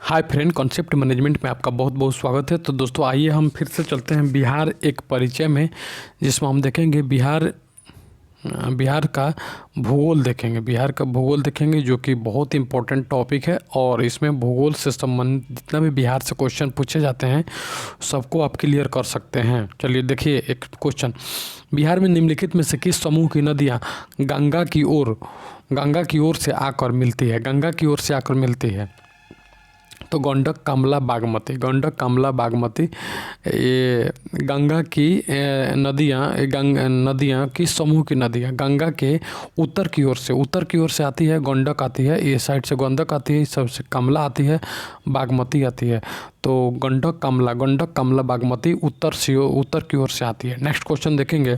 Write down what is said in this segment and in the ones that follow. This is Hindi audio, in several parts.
हाय फ्रेंड, कॉन्सेप्ट मैनेजमेंट में आपका बहुत बहुत स्वागत है। तो दोस्तों आइए हम फिर से चलते हैं बिहार एक परिचय में, जिसमें हम देखेंगे बिहार का भूगोल देखेंगे। बिहार का भूगोल देखेंगे जो कि बहुत इंपॉर्टेंट टॉपिक है, और इसमें भूगोल से संबंधित जितना भी बिहार से क्वेश्चन पूछे जाते हैं सबको आप क्लियर कर सकते हैं। चलिए देखिए एक क्वेश्चन, बिहार में निम्नलिखित में से किस समूह की नदियाँ गंगा की ओर से आकर मिलती है? गंगा की ओर से आकर मिलती है तो गंडक कमला बागमती ये गंगा की नदियाँ किस समूह की नदियाँ गंगा के उत्तर की ओर से आती है। गंडक आती है, ये साइड से गंडक आती है, इस सबसे कमला आती है, बागमती आती है। तो गंडक कमला बागमती उत्तर की ओर से आती है। नेक्स्ट क्वेश्चन देखेंगे,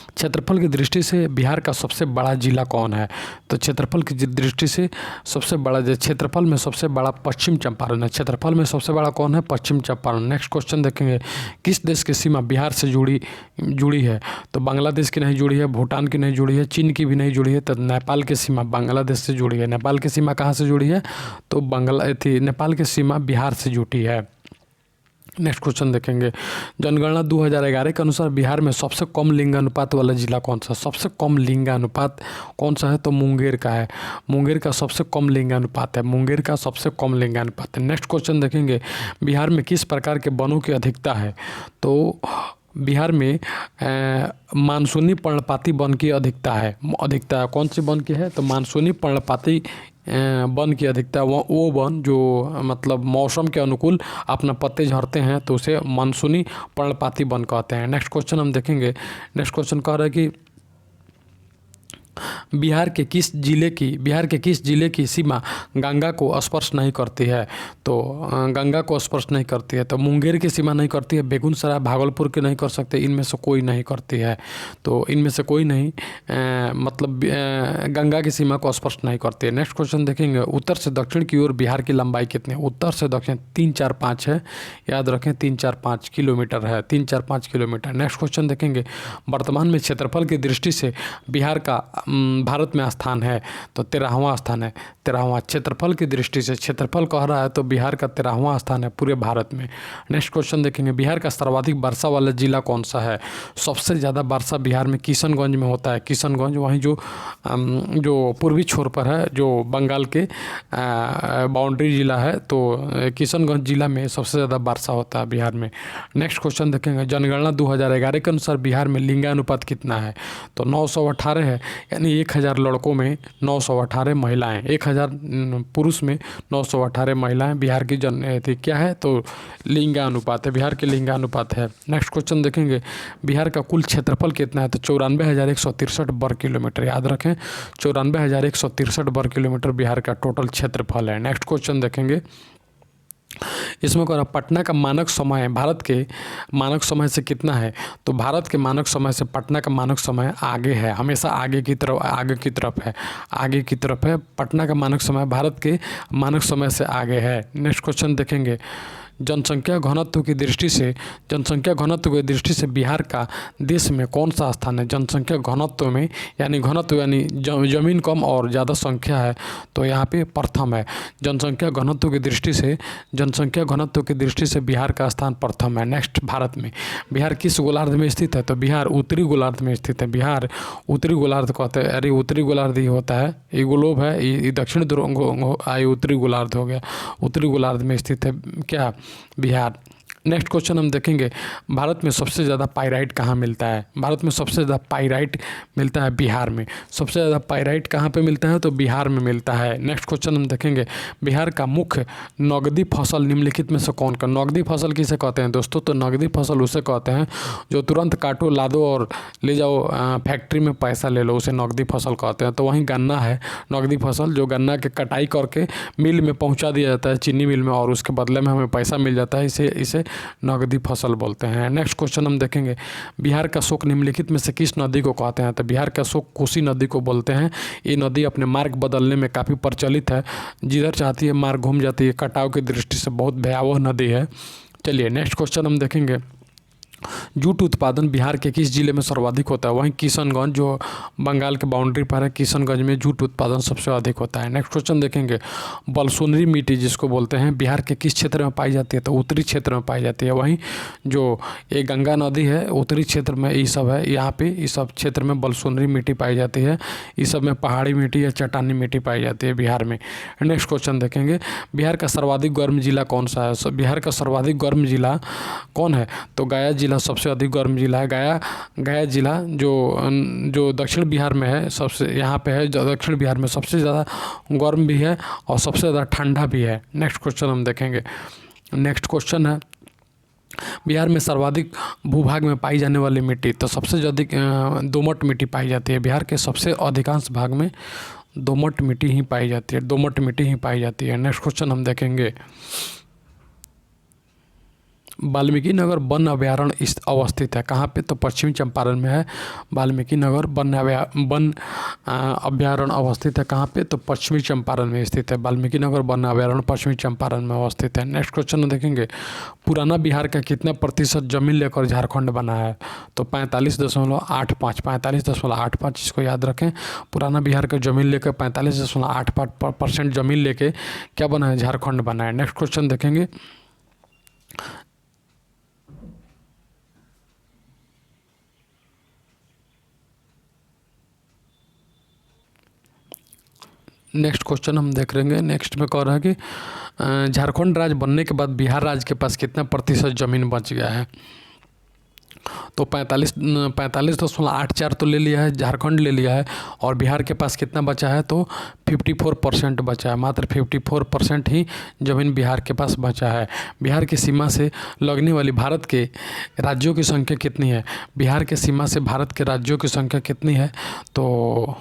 क्षेत्रफल की दृष्टि से बिहार का सबसे बड़ा जिला कौन है? तो क्षेत्रफल की दृष्टि से सबसे बड़ा क्षेत्रफल में सबसे बड़ा पश्चिम चंपारण है। क्षेत्रफल में सबसे बड़ा कौन है? पश्चिम चंपारण। नेक्स्ट क्वेश्चन देखेंगे, किस देश की सीमा बिहार से जुड़ी है? तो बांग्लादेश की नहीं जुड़ी है, भूटान की नहीं जुड़ी है, चीन की भी नहीं जुड़ी है। तो नेपाल की सीमा बांग्लादेश से जुड़ी है। नेपाल की सीमा कहाँ से जुड़ी है? तो नेपाल की सीमा बिहार से जुड़ी है। नेक्स्ट क्वेश्चन देखेंगे, जनगणना 2011 के अनुसार बिहार में सबसे कम लिंगानुपात वाला जिला कौन सा? सबसे कम लिंगानुपात कौन सा है? तो मुंगेर का है। मुंगेर का सबसे कम लिंगानुपात है। नेक्स्ट क्वेश्चन देखेंगे, बिहार में किस प्रकार के वनों की अधिकता है? तो बिहार में मानसूनी पर्णपाती वन की अधिकता कौन सी वन की है? तो मानसूनी पर्णपाती वन की अधिकता वो वन जो मतलब मौसम के अनुकूल अपना पत्ते झड़ते हैं, तो उसे मानसूनी पर्णपाती वन कहते हैं। नेक्स्ट क्वेश्चन हम देखेंगे, नेक्स्ट क्वेश्चन कह रहा है कि बिहार के किस जिले की सीमा गंगा को स्पर्श नहीं करती है? तो गंगा को स्पर्श नहीं करती है, तो मुंगेर की सीमा नहीं करती है, बेगूसराय भागलपुर की नहीं कर सकते, इनमें से कोई नहीं करती है। तो इनमें से कोई नहीं गंगा की सीमा को स्पर्श नहीं करती है। नेक्स्ट क्वेश्चन देखेंगे, उत्तर से दक्षिण की ओर बिहार की लंबाई कितनी है? उत्तर से दक्षिण 3-4-5 है, याद रखें 3-4-5 किलोमीटर है, 3-4-5 किलोमीटर। नेक्स्ट क्वेश्चन देखेंगे, वर्तमान में क्षेत्रफल की दृष्टि से बिहार का भारत में स्थान है? तो 13वां स्थान है। 13वां क्षेत्रफल की दृष्टि से क्षेत्रफल कह रहा है, तो बिहार का 13वां स्थान है पूरे भारत में। नेक्स्ट क्वेश्चन देखेंगे, बिहार का सर्वाधिक वर्षा वाला जिला कौन सा है? सबसे ज़्यादा वर्षा बिहार में किशनगंज में होता है। किशनगंज वहीं जो पूर्वी छोर पर है, जो बंगाल के बाउंड्री जिला है, तो किशनगंज जिला में सबसे ज़्यादा वर्षा होता है बिहार में। नेक्स्ट क्वेश्चन देखेंगे, जनगणना 2011 के अनुसार बिहार में लिंगानुपात कितना है? तो 918 है, यानी 1000 लड़कों में 918 महिलाएं, 1000 पुरुष में 918 महिलाएं बिहार की क्या है? तो लिंगानुपात है, बिहार के लिंगानुपात है। नेक्स्ट क्वेश्चन देखेंगे, बिहार का कुल क्षेत्रफल कितना है? तो 94,163 वर्ग किलोमीटर, याद रखें 94,163 वर्ग किलोमीटर बिहार का टोटल क्षेत्रफल है। नेक्स्ट क्वेश्चन देखेंगे, इसमें कह रहा पटना का मानक समय भारत के मानक समय से कितना है? तो भारत के मानक समय से पटना का मानक समय आगे है, हमेशा आगे की तरफ है। पटना का मानक समय भारत के मानक समय से आगे है। नेक्स्ट क्वेश्चन देखेंगे, जनसंख्या घनत्व की दृष्टि से बिहार का देश में कौन सा स्थान है? जनसंख्या घनत्व में, यानी ज़मीन कम और ज़्यादा संख्या है, तो यहाँ पे प्रथम है। जनसंख्या घनत्व की दृष्टि से बिहार का स्थान प्रथम है। नेक्स्ट, भारत में बिहार किस गोलार्ध में स्थित है? तो बिहार उत्तरी गोलार्ध में स्थित है। बिहार उत्तरी गोलार्ध कहते हैं, अरे उत्तरी गोलार्ध ही होता है, ये ग्लोब है, ये दक्षिण ध्रुव, उत्तरी गोलार्ध हो गया। उत्तरी गोलार्ध में स्थित है क्या? बिहार। नेक्स्ट क्वेश्चन हम देखेंगे, भारत में सबसे ज़्यादा पाइराइट कहाँ मिलता है? भारत में सबसे ज़्यादा पाइराइट मिलता है बिहार में। सबसे ज़्यादा पाइराइट कहाँ पे मिलता है? तो बिहार में मिलता है। नेक्स्ट क्वेश्चन हम देखेंगे, बिहार का मुख्य नगदी फसल निम्नलिखित में से कौन का? नगदी फसल किसे कहते हैं दोस्तों? तो नगदी फसल उसे कहते हैं जो तुरंत काटो, लादो और ले जाओ, फैक्ट्री में पैसा ले लो, उसे नगदी फसल कहते हैं। तो वहीं गन्ना है नगदी फसल, जो गन्ना के कटाई करके मिल में पहुँचा दिया जाता है, चीनी मिल में, और उसके बदले में हमें पैसा मिल जाता है, इसे नगदी फसल बोलते हैं। नेक्स्ट क्वेश्चन हम देखेंगे, बिहार का शोक निम्नलिखित में से किस नदी को कहते हैं? तो बिहार का शोक कोसी नदी को बोलते हैं। ये नदी अपने मार्ग बदलने में काफ़ी प्रचलित है, जिधर चाहती है मार्ग घूम जाती है, कटाव की दृष्टि से बहुत भयावह नदी है। चलिए नेक्स्ट क्वेश्चन हम देखेंगे, जूट उत्पादन बिहार के किस जिले में सर्वाधिक होता है? वहीं किशनगंज जो बंगाल के बाउंड्री पर है, किशनगंज में जूट उत्पादन सबसे अधिक होता है। नेक्स्ट क्वेश्चन देखेंगे, बलसुनरी मिट्टी जिसको बोलते हैं बिहार के किस क्षेत्र में पाई जाती है? तो उत्तरी क्षेत्र में पाई जाती है। वहीं जो ये गंगा नदी है उत्तरी क्षेत्र में ये सब है, यहाँ पे इस सब क्षेत्र में बलसुनरी मिट्टी पाई जाती है। इस सब में पहाड़ी मिट्टी या चट्टानी मिट्टी पाई जाती है बिहार में। नेक्स्ट क्वेश्चन देखेंगे, बिहार का सर्वाधिक गर्म जिला कौन सा है? बिहार का सर्वाधिक गर्म जिला कौन है? तो गया जिला सबसे अधिक गर्म जिला है। गया जिला जो दक्षिण बिहार में है, सबसे यहाँ पे है, जो दक्षिण बिहार में सबसे ज़्यादा गर्म भी है और सबसे ज़्यादा ठंडा भी है। नेक्स्ट क्वेश्चन हम देखेंगे। नेक्स्ट क्वेश्चन है, बिहार में सर्वाधिक भूभाग में पाई जाने वाली मिट्टी? तो सबसे अधिक दोमट मिट्टी पाई जाती है। बिहार के सबसे अधिकांश भाग में दोमट मिट्टी ही पाई जाती है, दोमट मिट्टी ही पाई जाती है। नेक्स्ट क्वेश्चन हम देखेंगे, वाल्मीकि नगर वन अभयारण्य अवस्थित है कहाँ पे? तो पश्चिमी चंपारण में है। वाल्मीकि नगर वन अभयारण्य अवस्थित है कहाँ पे? तो पश्चिमी चंपारण में स्थित है। वाल्मीकि नगर वन अभयारण्य पश्चिमी चंपारण में अवस्थित है। नेक्स्ट क्वेश्चन देखेंगे, पुराना बिहार का कितना प्रतिशत जमीन लेकर झारखंड बना है? तो 45.85, 45.85, इसको याद रखें। पुराना बिहार का जमीन लेकर 45.85% जमीन लेके क्या बना है? झारखंड बना है। नेक्स्ट क्वेश्चन देखेंगे, नेक्स्ट क्वेश्चन हम देख लेंगे। नेक्स्ट में कह रहा है कि झारखंड राज्य बनने के बाद बिहार राज्य के पास कितना प्रतिशत ज़मीन बच गया है? तो 45.84 तो ले लिया है, झारखंड ले लिया है। और बिहार के पास कितना बचा है? तो 54% बचा है। मात्र 54% ही ज़मीन बिहार के पास बचा है। बिहार की सीमा से लगने वाली भारत के राज्यों की संख्या कितनी है? बिहार के सीमा से भारत के राज्यों की संख्या कितनी है? तो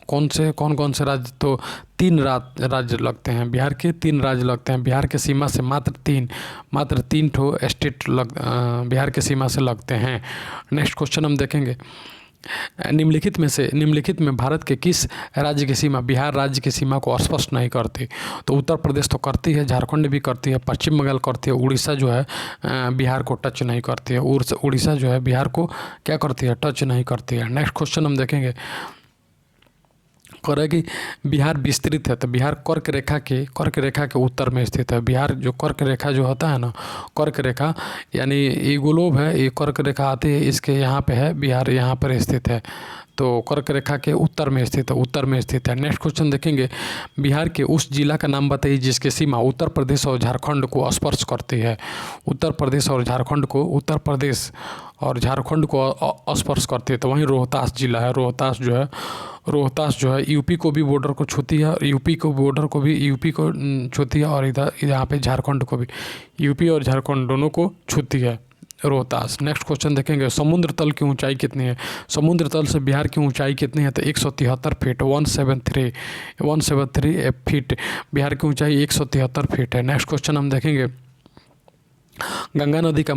कौन कौन से राज्य? तो 3 राज्य लगते हैं बिहार के, 3 राज्य लगते हैं बिहार के सीमा से। मात्र तीन ठो स्टेट बिहार के सीमा से लगते हैं। नेक्स्ट क्वेश्चन हम देखेंगे, निम्नलिखित में भारत के किस राज्य की सीमा बिहार राज्य की सीमा को स्पष्ट नहीं करती? तो उत्तर प्रदेश तो करती है, झारखंड भी करती है, पश्चिम बंगाल करती है, उड़ीसा जो है बिहार को टच नहीं करती है। उड़ीसा जो है बिहार को क्या करती है? टच नहीं करती है। नेक्स्ट क्वेश्चन हम देखेंगे, कि बिहार विस्तृत है। तो बिहार कर्क रेखा के उत्तर में स्थित है। बिहार जो कर्क रेखा जो होता है ना, कर्क रेखा यानी ये ग्लोब है, ये कर्क रेखा आती है, इसके यहाँ पे है, बिहार यहाँ पर स्थित है। तो कर्क रेखा के उत्तर में स्थित है। नेक्स्ट क्वेश्चन देखेंगे, बिहार के उस जिला का नाम बताइए जिसकी सीमा उत्तर प्रदेश और झारखंड को स्पर्श करती है। उत्तर प्रदेश और झारखंड को स्पर्श करती है। तो वहीं रोहतास जिला है। रोहतास जो है यूपी को भी बॉर्डर को छूती है, यूपी को छूती है, और इधर यहाँ पे झारखंड को भी, यूपी और झारखंड दोनों को छूती है रोहतास। नेक्स्ट क्वेश्चन देखेंगे, समुद्र तल की ऊंचाई कितनी है? समुद्र तल से बिहार की ऊंचाई कितनी है? तो 173 फीट, 173 फीट बिहार की ऊंचाई 173 फीट है। नेक्स्ट क्वेश्चन हम देखेंगे, गंगा नदी का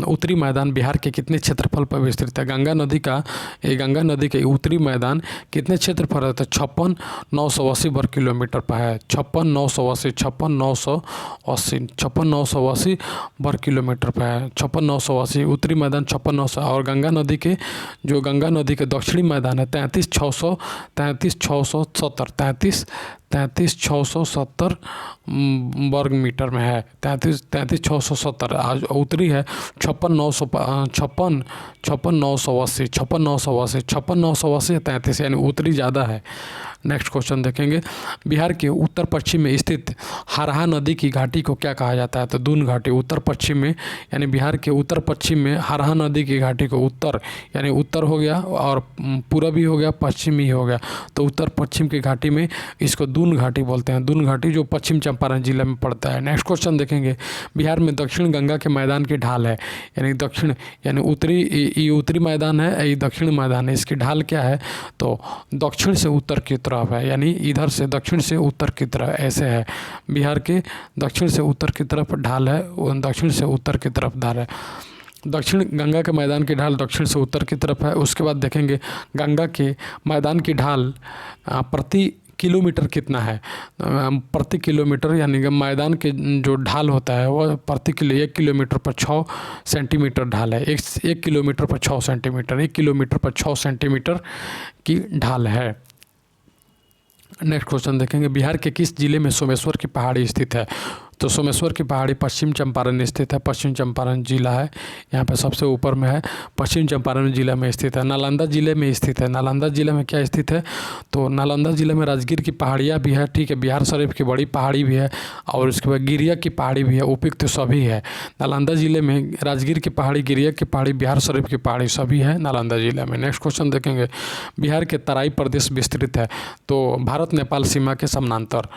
उत्तरी मैदान बिहार के कितने क्षेत्रफल पर विस्तृत है? गंगा नदी के उत्तरी मैदान कितने क्षेत्रफल है? तो 56,980 वर्ग किलोमीटर पर है। 56,980 वर्ग किलोमीटर पर है। 56,980 उत्तरी मैदान, 56,900। और गंगा नदी के दक्षिणी मैदान है 33,670 वर्ग मीटर में है। 33,670। आज उत्तरी है 56,980 33, यानी उत्तरी ज़्यादा है। नेक्स्ट क्वेश्चन देखेंगे, बिहार के उत्तर पश्चिम में स्थित हरहा नदी की घाटी को क्या कहा जाता है? तो दून घाटी। उत्तर पश्चिम में यानी बिहार के उत्तर पश्चिम में हरहा नदी की घाटी को, उत्तर यानी उत्तर हो गया और पूर्वी हो गया, पश्चिमी हो गया, तो उत्तर पश्चिम की घाटी में इसको दून घाटी बोलते हैं। दून घाटी जो पश्चिम चंपारण जिला में पड़ता है। नेक्स्ट क्वेश्चन देखेंगे, बिहार में दक्षिण गंगा के मैदान की ढाल है, यानी उत्तरी मैदान है, ये दक्षिण मैदान है, इसकी ढाल क्या है? तो दक्षिण से उत्तर की तरफ है, यानी इधर से दक्षिण से उत्तर की तरफ ऐसे है। बिहार के दक्षिण से उत्तर की तरफ ढाल है, दक्षिण से उत्तर की तरफ ढाल है। दक्षिण गंगा के मैदान की ढाल दक्षिण से उत्तर की तरफ है। उसके बाद देखेंगे, गंगा के मैदान की ढाल प्रति किलोमीटर कितना है, प्रति किलोमीटर यानी कि मैदान के जो ढाल होता है वो प्रति किलो 1 किलोमीटर पर 6 सेंटीमीटर ढाल है। 1 किलोमीटर पर 6 सेंटीमीटर, 1 किलोमीटर पर 6 सेंटीमीटर की ढाल है। नेक्स्ट क्वेश्चन देखेंगे, बिहार के किस जिले में सोमेश्वर की पहाड़ी स्थित है? तो सोमेश्वर की पहाड़ी पश्चिम चंपारण स्थित है, पश्चिम चंपारण जिला है, यहाँ पे सबसे ऊपर में है, पश्चिम चंपारण जिला में स्थित है। नालंदा जिले में स्थित है। नालंदा जिले में क्या स्थित है? तो नालंदा जिले में राजगीर की पहाड़ियाँ भी है, ठीक है, बिहार शरीफ की बड़ी पहाड़ी भी है, और उसके बाद गिरिया की पहाड़ी भी है, उपयुक्त सभी है। नालंदा जिले में राजगीर की पहाड़ी, गिरिया की पहाड़ी, बिहार शरीफ की पहाड़ी सभी है नालंदा जिले में। नेक्स्ट क्वेश्चन देखेंगे, बिहार के तराई प्रदेश विस्तृत है? तो भारत नेपाल सीमा के समानांतर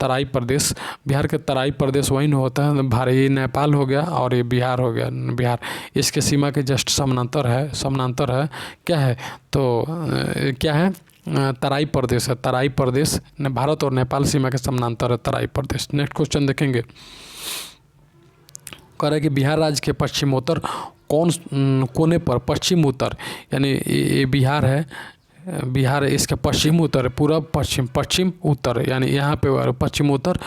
तराई प्रदेश, बिहार के तराई प्रदेश वही न होता है, ये नेपाल हो गया और ये बिहार हो गया। बिहार इसके सीमा के जस्ट समानांतर है। क्या है? तो क्या है? तराई प्रदेश है। तराई प्रदेश भारत और नेपाल सीमा के समानांतर है तराई प्रदेश। नेक्स्ट क्वेश्चन देखेंगे, कह रहा है कि बिहार राज्य के पश्चिमोत्तर कौन कोने पर, पश्चिम उत्तर यानी ये बिहार है, बिहार इसके पश्चिम उत्तर, पूरब पश्चिम उत्तर यानी यहाँ पे पश्चिम उत्तर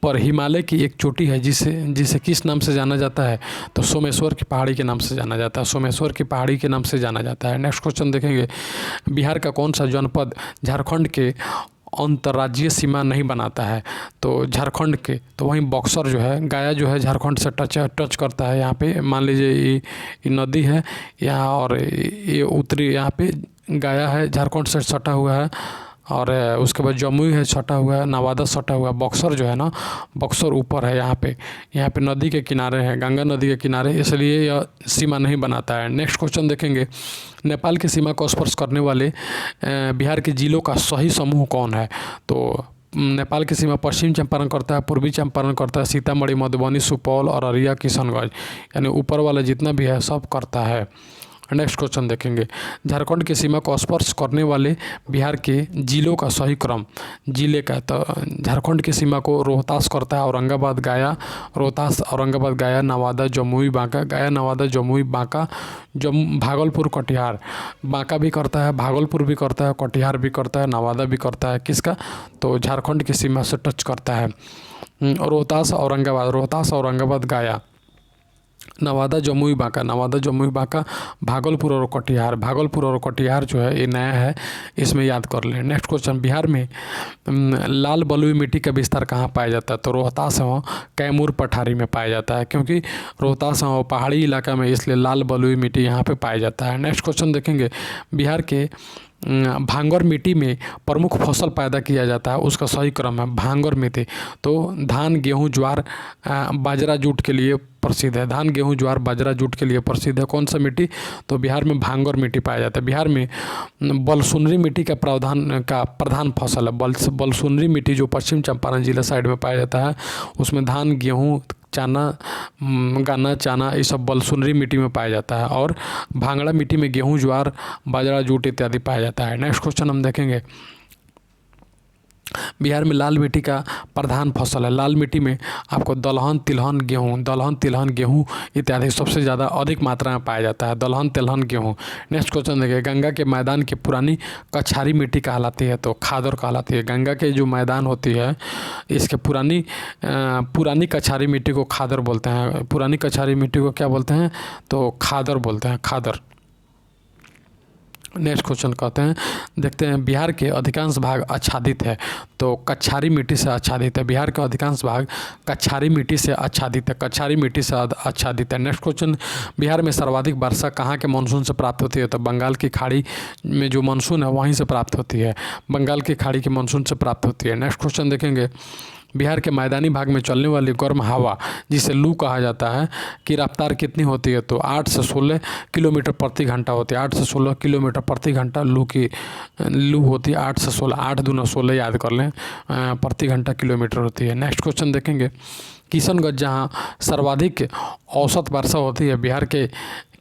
पर हिमालय की एक चोटी है जिसे किस नाम से जाना जाता है? तो सोमेश्वर की पहाड़ी के नाम से जाना जाता है। सोमेश्वर की पहाड़ी के नाम से जाना जाता है। नेक्स्ट क्वेश्चन देखेंगे, बिहार का कौन सा जनपद झारखंड के अंतर्राज्यीय सीमा नहीं बनाता है? तो झारखंड के, तो वहीं बक्सर जो है, गया जो है झारखंड से टच करता है। यहाँ पे मान लीजिए ये नदी है यहाँ, और ये उत्तरी यहाँ पे गया है झारखंड से सटा हुआ है, और उसके बाद जमुई है सटा हुआ है, नवादा सटा हुआ है, बक्सर जो है ना, बक्सर ऊपर है यहाँ पे नदी के किनारे है, गंगा नदी के किनारे, इसलिए यह सीमा नहीं बनाता है। नेक्स्ट क्वेश्चन देखेंगे, नेपाल की सीमा को स्पर्श करने वाले बिहार के जिलों का सही समूह कौन है? तो नेपाल की सीमा पश्चिम चंपारण करता है, पूर्वी चंपारण करता है, सीतामढ़ी, मधुबनी, सुपौल और अररिया, किशनगंज, यानी ऊपर वाला जितना भी है सब करता है। नेक्स्ट क्वेश्चन देखेंगे, झारखंड की सीमा को स्पर्श करने वाले बिहार के जिलों का सही क्रम, जिले का, तो झारखंड की सीमा को रोहतास करता है, औरंगाबाद, गया, रोहतास, औरंगाबाद, गया, नवादा, जमुई, बांका, गया, नवादा, जमुई, बांका, भागलपुर, कटिहार, बांका भी करता है, भागलपुर भी करता है, कटिहार भी करता है, नवादा भी करता है। किसका? तो झारखंड की सीमा से टच करता है। रोहतास, औरंगाबाद, गया, नवादा, जमुई, बांका, नवादा, जमुई, बांका, भागलपुर और कटिहार जो है ये नया है, इसमें याद कर लें। नेक्स्ट क्वेश्चन, बिहार में लाल बलुई मिट्टी का विस्तार कहाँ पाया जाता है? तो रोहतास एवं कैमूर पठारी में पाया जाता है, क्योंकि रोहतास एवं पहाड़ी इलाका में, इसलिए लाल बलुई मिट्टी यहाँ पे पाया जाता है। नेक्स्ट क्वेश्चन देखेंगे, बिहार के भांगर मिट्टी में प्रमुख फसल पैदा किया जाता है, उसका सही क्रम है भांगर मिट्टी। तो धान, गेहूं, ज्वार, बाजरा, जूट के लिए प्रसिद्ध है। धान, गेहूं, ज्वार, बाजरा, जूट के लिए प्रसिद्ध है। कौन सा मिट्टी? तो बिहार में भांगर मिट्टी पाया जाता है। बिहार में बलसुनरी मिट्टी का प्रधान फसल है। बलसुनरी मिट्टी जो पश्चिम चंपारण जिला साइड में पाया जाता है, उसमें धान, गेहूँ, चना ये सब बलसुनरी मिट्टी में पाया जाता है, और भांगड़ा मिट्टी में गेहूं, ज्वार, बाजरा, जूट इत्यादि पाया जाता है। नेक्स्ट क्वेश्चन हम देखेंगे, बिहार में लाल मिट्टी का प्रधान फसल है। लाल मिट्टी में आपको दलहन, तिलहन, गेहूं इत्यादि सबसे ज़्यादा अधिक मात्रा में पाया जाता है, दलहन, तिलहन, गेहूं। नेक्स्ट क्वेश्चन देखिए, गंगा के मैदान की पुरानी कछारी मिट्टी कहलाती है? तो खादर कहलाती है। गंगा के जो मैदान होती है इसके पुरानी कछारी मिट्टी को खादर बोलते हैं। पुरानी कछारी मिट्टी को क्या बोलते हैं? तो खादर बोलते हैं, खादर। नेक्स्ट क्वेश्चन कहते हैं, देखते हैं, बिहार के अधिकांश भाग आच्छादित है। तो कछारी मिट्टी से आच्छादित है। बिहार का अधिकांश भाग कछारी मिट्टी से आच्छादित है। नेक्स्ट क्वेश्चन, बिहार में सर्वाधिक वर्षा कहाँ के मानसून से प्राप्त होती है? तो बंगाल की खाड़ी में जो मानसून है वहीं से प्राप्त होती है, बंगाल की खाड़ी के मानसून से प्राप्त होती है। नेक्स्ट क्वेश्चन देखेंगे, बिहार के मैदानी भाग में चलने वाली गर्म हवा जिसे लू कहा जाता है की रफ्तार कितनी होती है? तो 8 से 16 किलोमीटर प्रति घंटा होती है। 8 से 16 किलोमीटर प्रति घंटा लू होती है। 8 से 16, 8 दूना 16 याद कर लें, प्रति घंटा किलोमीटर होती है। नेक्स्ट क्वेश्चन देखेंगे, किशनगंज जहाँ सर्वाधिक औसत वर्षा होती है बिहार के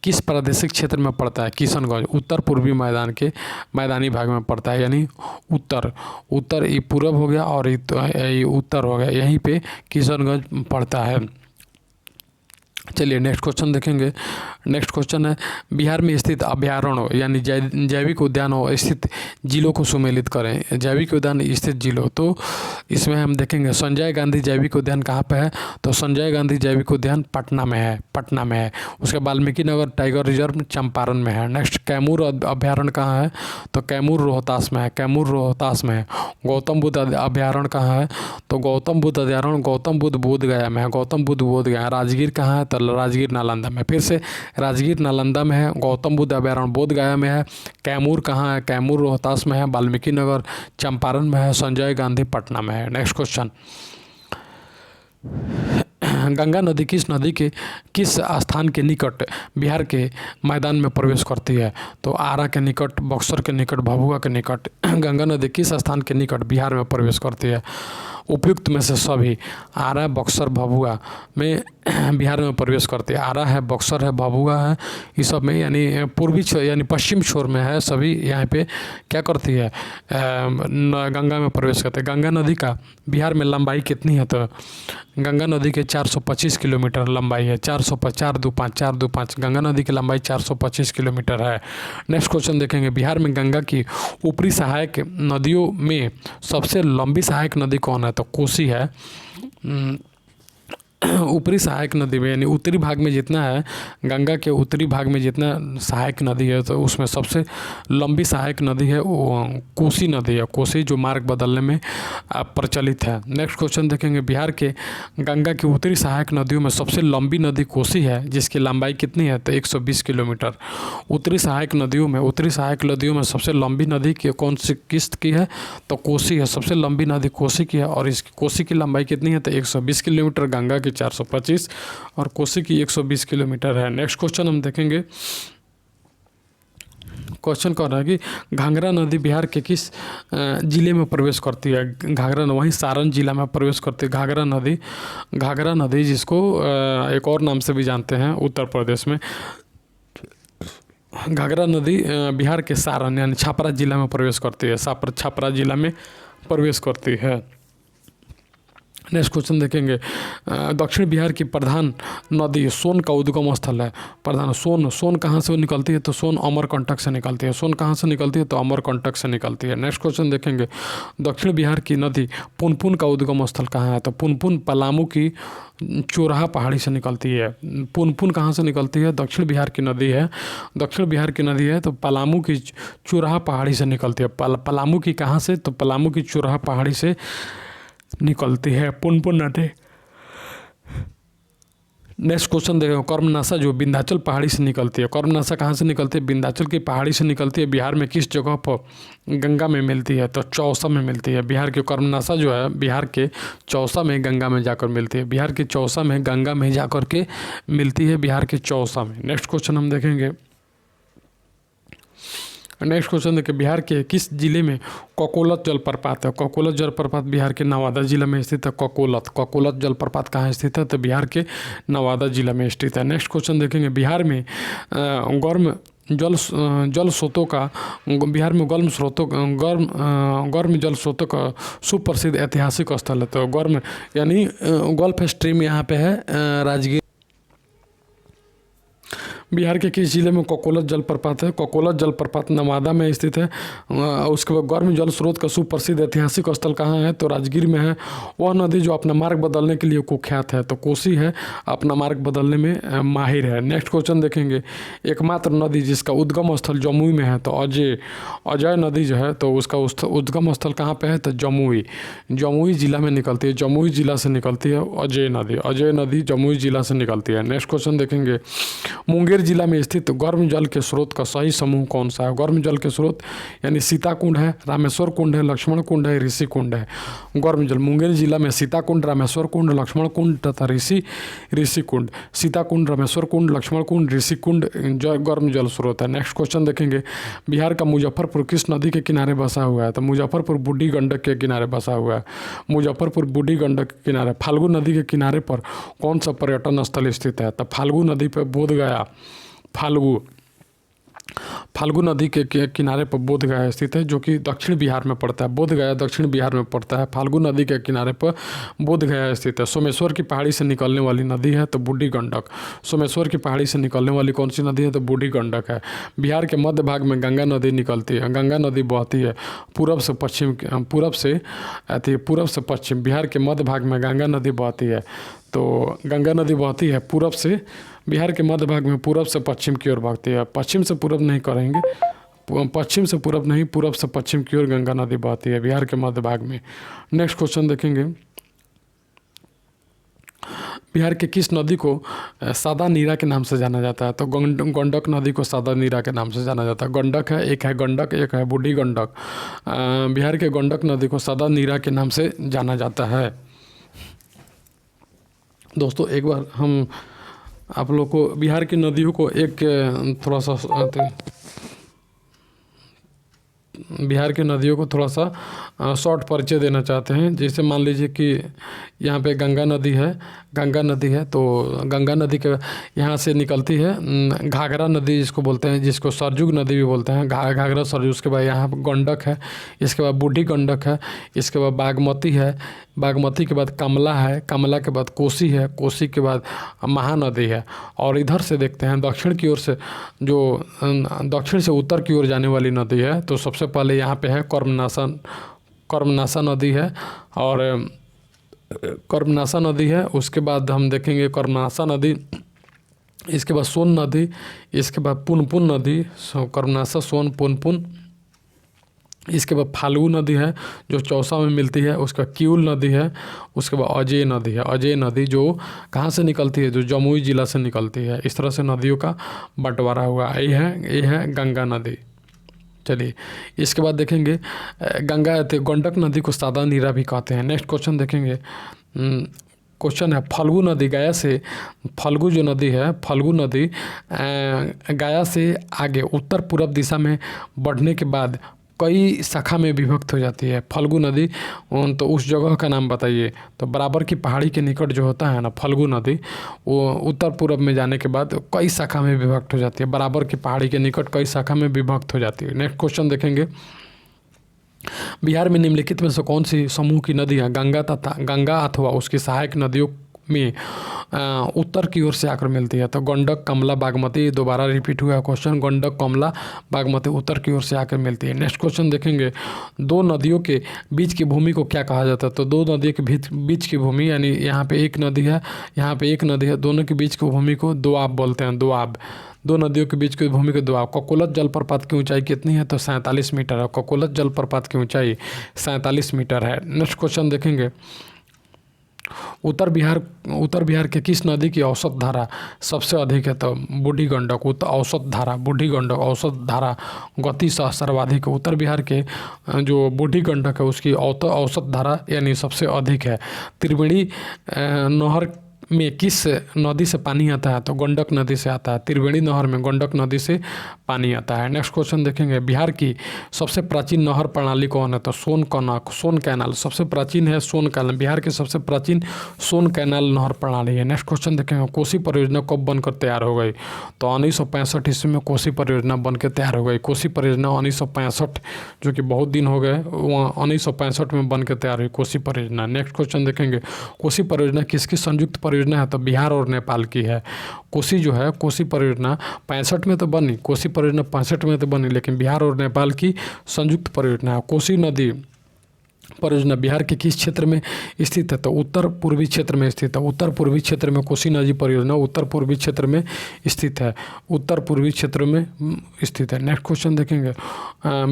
किस प्रादेशिक क्षेत्र में पड़ता है? किशनगंज उत्तर पूर्वी मैदान के मैदानी भाग में पड़ता है, यानी उत्तर ये पूरब हो गया और ये उत्तर हो गया, यहीं पे किशनगंज पड़ता है। चलिए नेक्स्ट क्वेश्चन देखेंगे। नेक्स्ट क्वेश्चन है, बिहार में स्थित अभ्यारण्यों यानी जैविक उद्यानों स्थित जिलों को सुमेलित करें। जैविक उद्यान स्थित जिलों, तो इसमें हम देखेंगे संजय गांधी जैविक उद्यान कहाँ पे है, तो संजय गांधी जैविक उद्यान पटना में है, पटना में है। उसके वाल्मीकि नगर टाइगर रिजर्व चंपारण में है। नेक्स्ट कैमूर अभ्यारण्य कहाँ है, तो कैमूर रोहतास में है, कैमूर रोहतास में है। गौतम बुद्ध अभ्यारण्य कहाँ है, तो गौतम बुद्ध अभ्यारण्य गौतम बुद्ध बोध गया में है, गौतम बुद्ध बोध गया। राजगीर कहाँ है, तो राजगीर नालंदा में, फिर से राजगीर नालंदा में है। गौतम बुद्ध अभ्यारण्य बोध गया में है। कैमूर कहाँ है, कैमूर रोहतास में है। वाल्मीकि नगर चंपारण में है। संजय गांधी पटना में है। नेक्स्ट क्वेश्चन, गंगा नदी किस नदी के किस स्थान के निकट बिहार के मैदान में प्रवेश करती है, तो आरा के निकट, बक्सर के निकट, भभुआ के निकट। गंगा नदी किस स्थान के निकट बिहार में प्रवेश करती है, उपयुक्त में से सभी, आरा, बक्सर, भभुआ में बिहार में प्रवेश करती है। आरा है, बक्सर है, भभुआ है, इस सब में यानी पूर्वी यानी पश्चिम छोर में है, सभी यहाँ पे क्या करती है, गंगा में प्रवेश करते हैं। गंगा नदी का बिहार में लंबाई कितनी है, तो गंगा नदी के 425 किलोमीटर लंबाई है। 425 गंगा नदी की लंबाई 425 किलोमीटर है। नेक्स्ट क्वेश्चन देखेंगे, बिहार में गंगा की ऊपरी सहायक नदियों में सबसे लंबी सहायक नदी कौन है, तो कोसी है। ऊपरी सहायक नदी में यानी उत्तरी भाग में जितना है, गंगा के उत्तरी भाग में जितना सहायक नदी है, तो उसमें सबसे लंबी सहायक नदी है वो कोसी नदी है। कोसी जो मार्ग बदलने में प्रचलित है। नेक्स्ट क्वेश्चन देखेंगे, बिहार के गंगा की उत्तरी सहायक नदियों में सबसे लंबी नदी कोसी है, जिसकी लंबाई कितनी है, तो 120 किलोमीटर। उत्तरी सहायक नदियों में सबसे लंबी नदी की कौन सी किस्त की है, तो कोसी है। सबसे लंबी नदी कोसी की है और इसकी कोसी की लंबाई कितनी है, तो 120 किलोमीटर। गंगा की 425 और कोसी की 120 किलोमीटर है। नेक्स्ट क्वेश्चन हम देखेंगे, क्वेश्चन कह रहा है कि घाघरा नदी बिहार के किस जिले में प्रवेश करती है। घाघरा वहीं सारण जिला में प्रवेश करती है। घाघरा नदी जिसको एक और नाम से भी जानते हैं उत्तर प्रदेश में। घाघरा नदी बिहार के सारण यानी छपरा जिला में प्रवेश करती है, छपरा जिला में प्रवेश करती है। नेक्स्ट क्वेश्चन देखेंगे, दक्षिण बिहार की प्रधान नदी सोन का उद्गम स्थल है। प्रधान सोन कहाँ से निकलती है, तो सोन अमरकंटक से निकलती है। सोन कहाँ से निकलती है, तो अमरकंटक से निकलती है। नेक्स्ट क्वेश्चन देखेंगे, दक्षिण बिहार की नदी पुनपुन का उद्गम स्थल कहाँ है, तो पुनपुन पलामू की चोरहा पहाड़ी से निकलती है। पुनपुन कहाँ से निकलती है, दक्षिण बिहार की नदी है, तो पलामू की चोरहा पहाड़ी से निकलती है। पलामू की कहाँ से, तो पलामू की चोरहा पहाड़ी से निकलती है पुनपुन नदी। नेक्स्ट क्वेश्चन देखो, कर्मनाशा जो विंध्याचल पहाड़ी से निकलती है। कर्मनाशा कहाँ से निकलती है, विंध्याचल की पहाड़ी से निकलती है। बिहार में किस जगह पर गंगा में मिलती है, तो चौसा में मिलती है। बिहार की कर्मनाशा जो है बिहार के चौसा में गंगा में जाकर मिलती है। बिहार के चौसा में गंगा में जाकर के मिलती है, बिहार के चौसा में। नेक्स्ट क्वेश्चन हम देखेंगे, नेक्स्ट क्वेश्चन देखिए, बिहार के किस जिले में ककोलत जलप्रपात है। ककोलत जलप्रपात बिहार के नवादा जिला में स्थित है। ककोलत जलप्रपात कहाँ स्थित है, तो बिहार के नवादा जिला में स्थित है। नेक्स्ट क्वेश्चन देखेंगे, बिहार में गर्म जल स्रोतों का गर्म जल स्रोतों का सुप्रसिद्ध ऐतिहासिक स्थल है। तो गर्म यानी गल्फ स्ट्रीम यहाँ पे है, राजगीर। बिहार के किस जिले में ककोलत जलप्रपात है। ककोलत जलप्रपात नवादा में स्थित है। उसके बाद गर्म जल स्रोत का सुप्रसिद्ध ऐतिहासिक स्थल कहाँ है, तो राजगीर में है। वह नदी जो अपना मार्ग बदलने के लिए कुख्यात है, तो कोसी है, अपना मार्ग बदलने में माहिर है। नेक्स्ट क्वेश्चन देखेंगे, एकमात्र नदी जिसका उद्गम स्थल जमुई में है, तो अजय नदी जो है तो उसका उद्गम स्थल कहाँ पे है, तो जमुई जिला में निकलती है। जमुई जिला से निकलती है अजय नदी जमुई जिला से निकलती है। नेक्स्ट क्वेश्चन देखेंगे, मुंगेर जिला में स्थित गर्म जल के स्रोत का सही समूह कौन सा है। गर्म जल के स्रोत यानी सीता कुंड है, रामेश्वर कुंड है, लक्ष्मण कुंड है, ऋषि कुंड है। गर्म जल मुंगेर जिला में सीता कुंड, रामेश्वर कुंड, लक्ष्मण कुंड तथा ऋषि कुंड। सीता कुंड, रामेश्वर कुंड, लक्ष्मण कुंड, ऋषि कुंड गर्म जल स्रोत है। नेक्स्ट क्वेश्चन देखेंगे, बिहार का मुजफ्फरपुर किस नदी के किनारे बसा हुआ है, तो मुजफ्फरपुर बूढ़ी गंडक के किनारे बसा हुआ है। मुजफ्फरपुर बूढ़ी गंडक के किनारे। फाल्गु नदी के किनारे पर कौन सा पर्यटन स्थल स्थित है, तो फाल्गु नदी पर बोध गया। फाल्गु फाल्गु नदी के किनारे पर बोध गया स्थित है, जो कि दक्षिण बिहार में पड़ता है। बोध गया दक्षिण बिहार में पड़ता है। फाल्गु नदी के किनारे पर बोध गया स्थित है। सोमेश्वर की पहाड़ी से निकलने वाली नदी है तो बूढ़ी गंडक। सोमेश्वर की पहाड़ी से निकलने वाली कौन सी नदी है तो बूढ़ी गंडक है। बिहार के मध्य भाग में गंगा नदी निकलती है। गंगा नदी बहती है पूरब से पश्चिम। बिहार के मध्य भाग में गंगा नदी बहती है, तो गंगा नदी बहती है पूरब से, बिहार के मध्य भाग में पूरब से पश्चिम की ओर बहती है। पश्चिम से पूरब नहीं करेंगे, पश्चिम से पूरब नहीं, पूरब से पश्चिम की ओर गंगा नदी बहती है बिहार के मध्य भाग में। नेक्स्ट क्वेश्चन देखेंगे, बिहार के किस नदी को सादा नीरा के नाम से जाना जाता है तो गंडक नदी को सादा नीरा के नाम से जाना जाता है। गंडक है, एक है गंडक, एक है बूढ़ी गंडक। बिहार के गंडक नदी को सादा नीरा के नाम से जाना जाता है। दोस्तों एक बार हम आप लोग को बिहार की नदियों को एक थोड़ा सा बिहार की नदियों को थोड़ा सा शॉर्ट परिचय देना चाहते हैं। जैसे मान लीजिए कि यहाँ पे गंगा नदी है तो गंगा नदी के यहाँ से निकलती है घाघरा नदी जिसको बोलते हैं, जिसको सरजुग नदी भी बोलते हैं, घाघरा सरजुग। उसके बाद यहाँ गंडक है, इसके बाद बूढ़ी गंडक है, इसके बाद बागमती है, बागमती के बाद कमला है, कमला के बाद कोसी है, कोसी के बाद महानदी है। और इधर से देखते हैं दक्षिण की ओर से, जो दक्षिण से उत्तर की ओर जाने वाली नदी है तो सबसे पहले यहाँ पे है कर्मनासा नदी है, और कर्मनासा नदी है। उसके बाद हम देखेंगे कर्मनासा नदी, इसके बाद सोन नदी, इसके बाद पुनपुन नदी, कर्मनासा, सोन, पुनपुन। इसके बाद फाल्गु नदी है जो चौसा में मिलती है। उसका क्यूल नदी है। उसके बाद अजय नदी है, अजय नदी जो कहाँ से निकलती है, जो जमुई जिला से निकलती है। इस तरह से नदियों का बंटवारा हुआ। ये है गंगा नदी। चलिए इसके बाद देखेंगे गंडक नदी को सादा नीरा भी कहते हैं। नेक्स्ट क्वेश्चन देखेंगे, क्वेश्चन है फाल्गु नदी गया से, फाल्गु जो नदी है, फाल्गु नदी गया से आगे उत्तर पूर्व दिशा में बढ़ने के बाद कई शाखा में विभक्त हो जाती है। फाल्गु नदी, तो उस जगह का नाम बताइए। तो बराबर की पहाड़ी के निकट जो होता है ना फाल्गु नदी, वो उत्तर पूर्व में जाने के बाद कई शाखा में विभक्त हो जाती है। बराबर की पहाड़ी के निकट कई शाखा में विभक्त हो जाती है। नेक्स्ट क्वेश्चन देखेंगे, बिहार में निम्नलिखित में से कौन सी समूह की नदी है गंगा अथवा उसकी सहायक नदियों में उत्तर की ओर से आकर मिलती है। तो गंडक, कमला, बागमती, दोबारा रिपीट हुआ क्वेश्चन, गंडक, कमला, बागमती उत्तर की ओर से आकर मिलती है। नेक्स्ट क्वेश्चन देखेंगे, दो नदियों के बीच की भूमि को क्या कहा जाता है तो दो नदियों के बीच की भूमि, यानी यहाँ पे एक नदी है, यहाँ पे एक नदी है, दोनों के बीच की भूमि को दोआब बोलते हैं। दोआब, दो नदियों के बीच की भूमि को दोआब। ककोलत जलप्रपात की ऊंचाई कितनी है तो 47 मीटर है। ककोलत जलप्रपात की ऊंचाई 47 मीटर है। नेक्स्ट क्वेश्चन देखेंगे, उत्तर बिहार के किस नदी की औसत धारा सबसे अधिक है तो बूढ़ी गंडक। औसत धारा, बूढ़ी गंडक औसत धारा गति सर्वाधिक है। उत्तर बिहार के जो बूढ़ी गंडक है उसकी औसत धारा यानी सबसे अधिक है। त्रिवेणी नहर में किस नदी से पानी आता है तो गंडक नदी से आता है। त्रिवेणी नहर में गंडक नदी से पानी आता है। नेक्स्ट क्वेश्चन देखेंगे, बिहार की सबसे प्राचीन नहर प्रणाली कौन है तो सोन कैनाल सबसे प्राचीन है। सोन कैनाल बिहार की सबसे प्राचीन सोन कैनाल नहर प्रणाली है। नेक्स्ट क्वेश्चन देखेंगे, कोसी परियोजना कब बनकर तैयार हो गई तो 1965 ईस्वी में कोसी परियोजना बनकर तैयार हो गई। कोसी परियोजना 1965, जो कि बहुत दिन हो गए, वहाँ 1965 में बनकर तैयार हुई कोसी परियोजना। नेक्स्ट क्वेश्चन देखेंगे, कोसी परियोजना किसकी संयुक्त परियोजना है तो बिहार और नेपाल की है। कोसी जो है, कोसी परियोजना 65 में तो बनी, कोसी परियोजना 65 में तो बनी, लेकिन बिहार और नेपाल की संयुक्त परियोजना है। कोसी नदी परियोजना बिहार के किस क्षेत्र में स्थित है तो उत्तर पूर्वी क्षेत्र में स्थित है। उत्तर पूर्वी क्षेत्र में कोसी नदी परियोजना उत्तर पूर्वी क्षेत्र में स्थित है, उत्तर पूर्वी क्षेत्र में स्थित है। नेक्स्ट क्वेश्चन देखेंगे,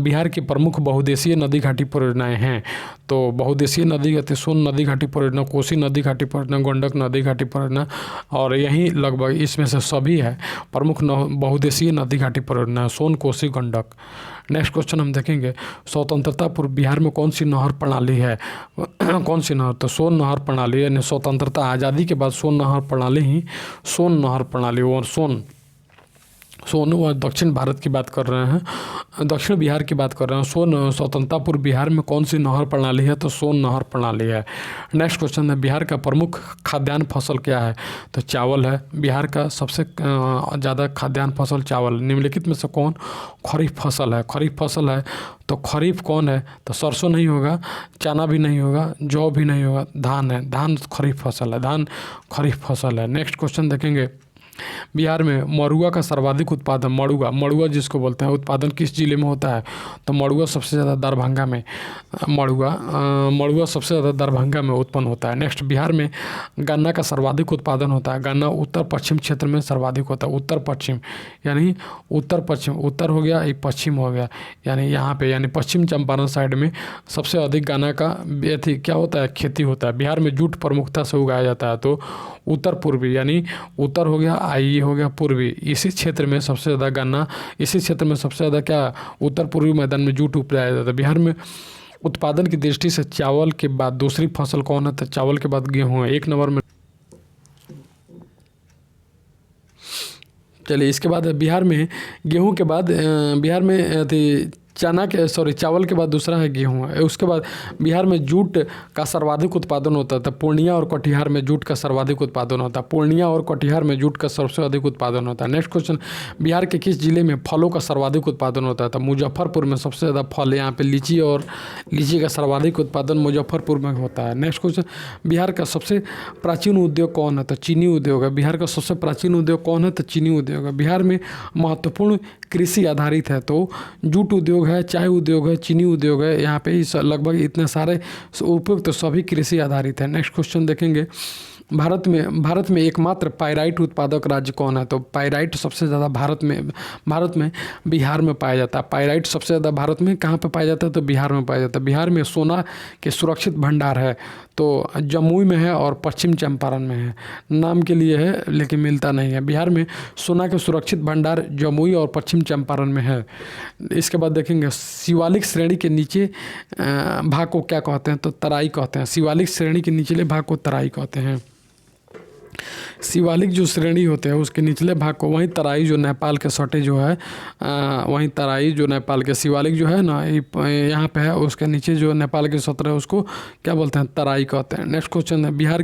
बिहार की प्रमुख बहुउद्देशीय नदी घाटी परियोजनाएं हैं तो बहुउद्देशीय नदी कहते सोन नदी घाटी परियोजना, कोसी नदी घाटी परियोजना, गंडक नदी घाटी परियोजना, और यही लगभग इसमें से सभी है प्रमुख बहुउद्देशीय नदी घाटी परियोजना सोन, कोसी, गंडक। नेक्स्ट क्वेश्चन हम देखेंगे, स्वतंत्रता पूर्व बिहार में कौन सी नहर प्रणाली है कौन सी नहर तो सोन नहर प्रणाली, यानी स्वतंत्रता आज़ादी के बाद सोन नहर प्रणाली ही सोन नहर प्रणाली और सोन सोन व दक्षिण भारत की बात कर रहे हैं, दक्षिण बिहार की बात कर रहे हैं। सोन स्वतंत्रता पूर्व बिहार में कौन सी नहर प्रणाली है? तो सोन नहर प्रणाली है। नेक्स्ट क्वेश्चन है, बिहार का प्रमुख खाद्यान्न फसल क्या है? तो चावल है। बिहार का सबसे ज़्यादा खाद्यान्न फसल चावल। निम्नलिखित में से कौन खरीफ फसल है? खरीफ फसल है तो खरीफ कौन है? तो सरसों नहीं होगा, चना भी नहीं होगा, जौ भी नहीं होगा, धान है। धान खरीफ फसल है, धान खरीफ फसल है। नेक्स्ट क्वेश्चन देखेंगे, बिहार में मड़ुआ का सर्वाधिक उत्पादन, मड़ुआ जिसको बोलते हैं, उत्पादन किस जिले में होता है? तो मड़ुआ सबसे ज़्यादा दरभंगा में, मड़ुआ सबसे ज़्यादा दरभंगा में उत्पन्न होता है। नेक्स्ट, बिहार में गन्ना का सर्वाधिक उत्पादन होता है। गन्ना उत्तर पश्चिम क्षेत्र में सर्वाधिक होता है। उत्तर पश्चिम यानी उत्तर पश्चिम, उत्तर हो गया, ये पश्चिम हो गया, यानी यहाँ पे यानी पश्चिम चंपारण साइड में सबसे अधिक गन्ना का क्या होता है? खेती होता है। बिहार में जूट प्रमुखता से उगाया जाता है। तो उत्तर पूर्वी यानी उत्तर हो गया, आई हो गया पूर्वी, इसी क्षेत्र में सबसे ज़्यादा गन्ना, इसी क्षेत्र में सबसे ज़्यादा क्या उत्तर पूर्वी मैदान में जूट उपजाया जाता है। बिहार में उत्पादन की दृष्टि से चावल के बाद दूसरी फसल कौन है? तो चावल के बाद गेहूँ है, 1 नंबर में। चलिए, इसके बाद बिहार में गेहूं के बाद बिहार में चावल के बाद दूसरा है गेहूं है। उसके बाद बिहार में जूट का सर्वाधिक उत्पादन होता है। तो पूर्णिया और कटिहार में जूट का सर्वाधिक उत्पादन होता है। पूर्णिया और कटिहार में जूट का सबसे अधिक उत्पादन होता है। नेक्स्ट क्वेश्चन, बिहार के किस जिले में फलों का सर्वाधिक उत्पादन होता है? तो मुजफ्फरपुर में सबसे ज़्यादा फल, यहाँ पे लीची का सर्वाधिक उत्पादन मुजफ्फरपुर में होता है। नेक्स्ट क्वेश्चन, बिहार का सबसे प्राचीन उद्योग कौन है? तो चीनी उद्योग है। बिहार का सबसे प्राचीन उद्योग कौन है? तो चीनी उद्योग है। बिहार में महत्वपूर्ण कृषि आधारित है। तो जूट उद्योग है, चाय उद्योग है, चीनी उद्योग है, यहाँ पे लगभग इतने सारे उपयुक्त तो सभी कृषि आधारित है। नेक्स्ट क्वेश्चन देखेंगे, भारत में एकमात्र पाइराइट उत्पादक राज्य कौन है? तो पाइराइट सबसे ज़्यादा भारत में बिहार में पाया जाता है। पाइराइट सबसे ज़्यादा भारत में कहाँ पे पाया जाता है? तो बिहार में पाया जाता है। बिहार में सोना के सुरक्षित भंडार है, तो जमुई में है और पश्चिम चंपारण में है। नाम के लिए है लेकिन मिलता नहीं है। बिहार में सोना के सुरक्षित भंडार जमुई और पश्चिम चंपारण में है। इसके बाद देखेंगे, शिवालिक श्रेणी के नीचे भाग को क्या कहते हैं? तो तराई कहते हैं। शिवालिक श्रेणी के निचले भाग को तराई कहते हैं। शिवालिक जो श्रेणी होते हैं उसके निचले भाग को, वहीं तराई जो नेपाल के सटे जो है, वहीं तराई जो नेपाल के, शिवालिक जो है ना यहाँ पे है, उसके नीचे जो नेपाल के सत्र है उसको क्या बोलते हैं? तराई कहते हैं। नेक्स्ट क्वेश्चन है, बिहार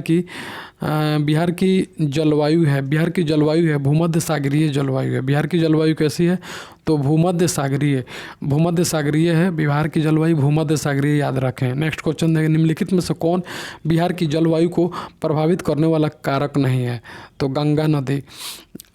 की जलवायु है, भूमध्य सागरीय जलवायु है। बिहार की जलवायु कैसी है? तो भूमध्य सागरीय है। बिहार की जलवायु भूमध्य सागरीय, याद रखें। नेक्स्ट क्वेश्चन है, निम्नलिखित में से कौन बिहार की जलवायु को प्रभावित करने वाला कारक नहीं है? तो गंगा नदी,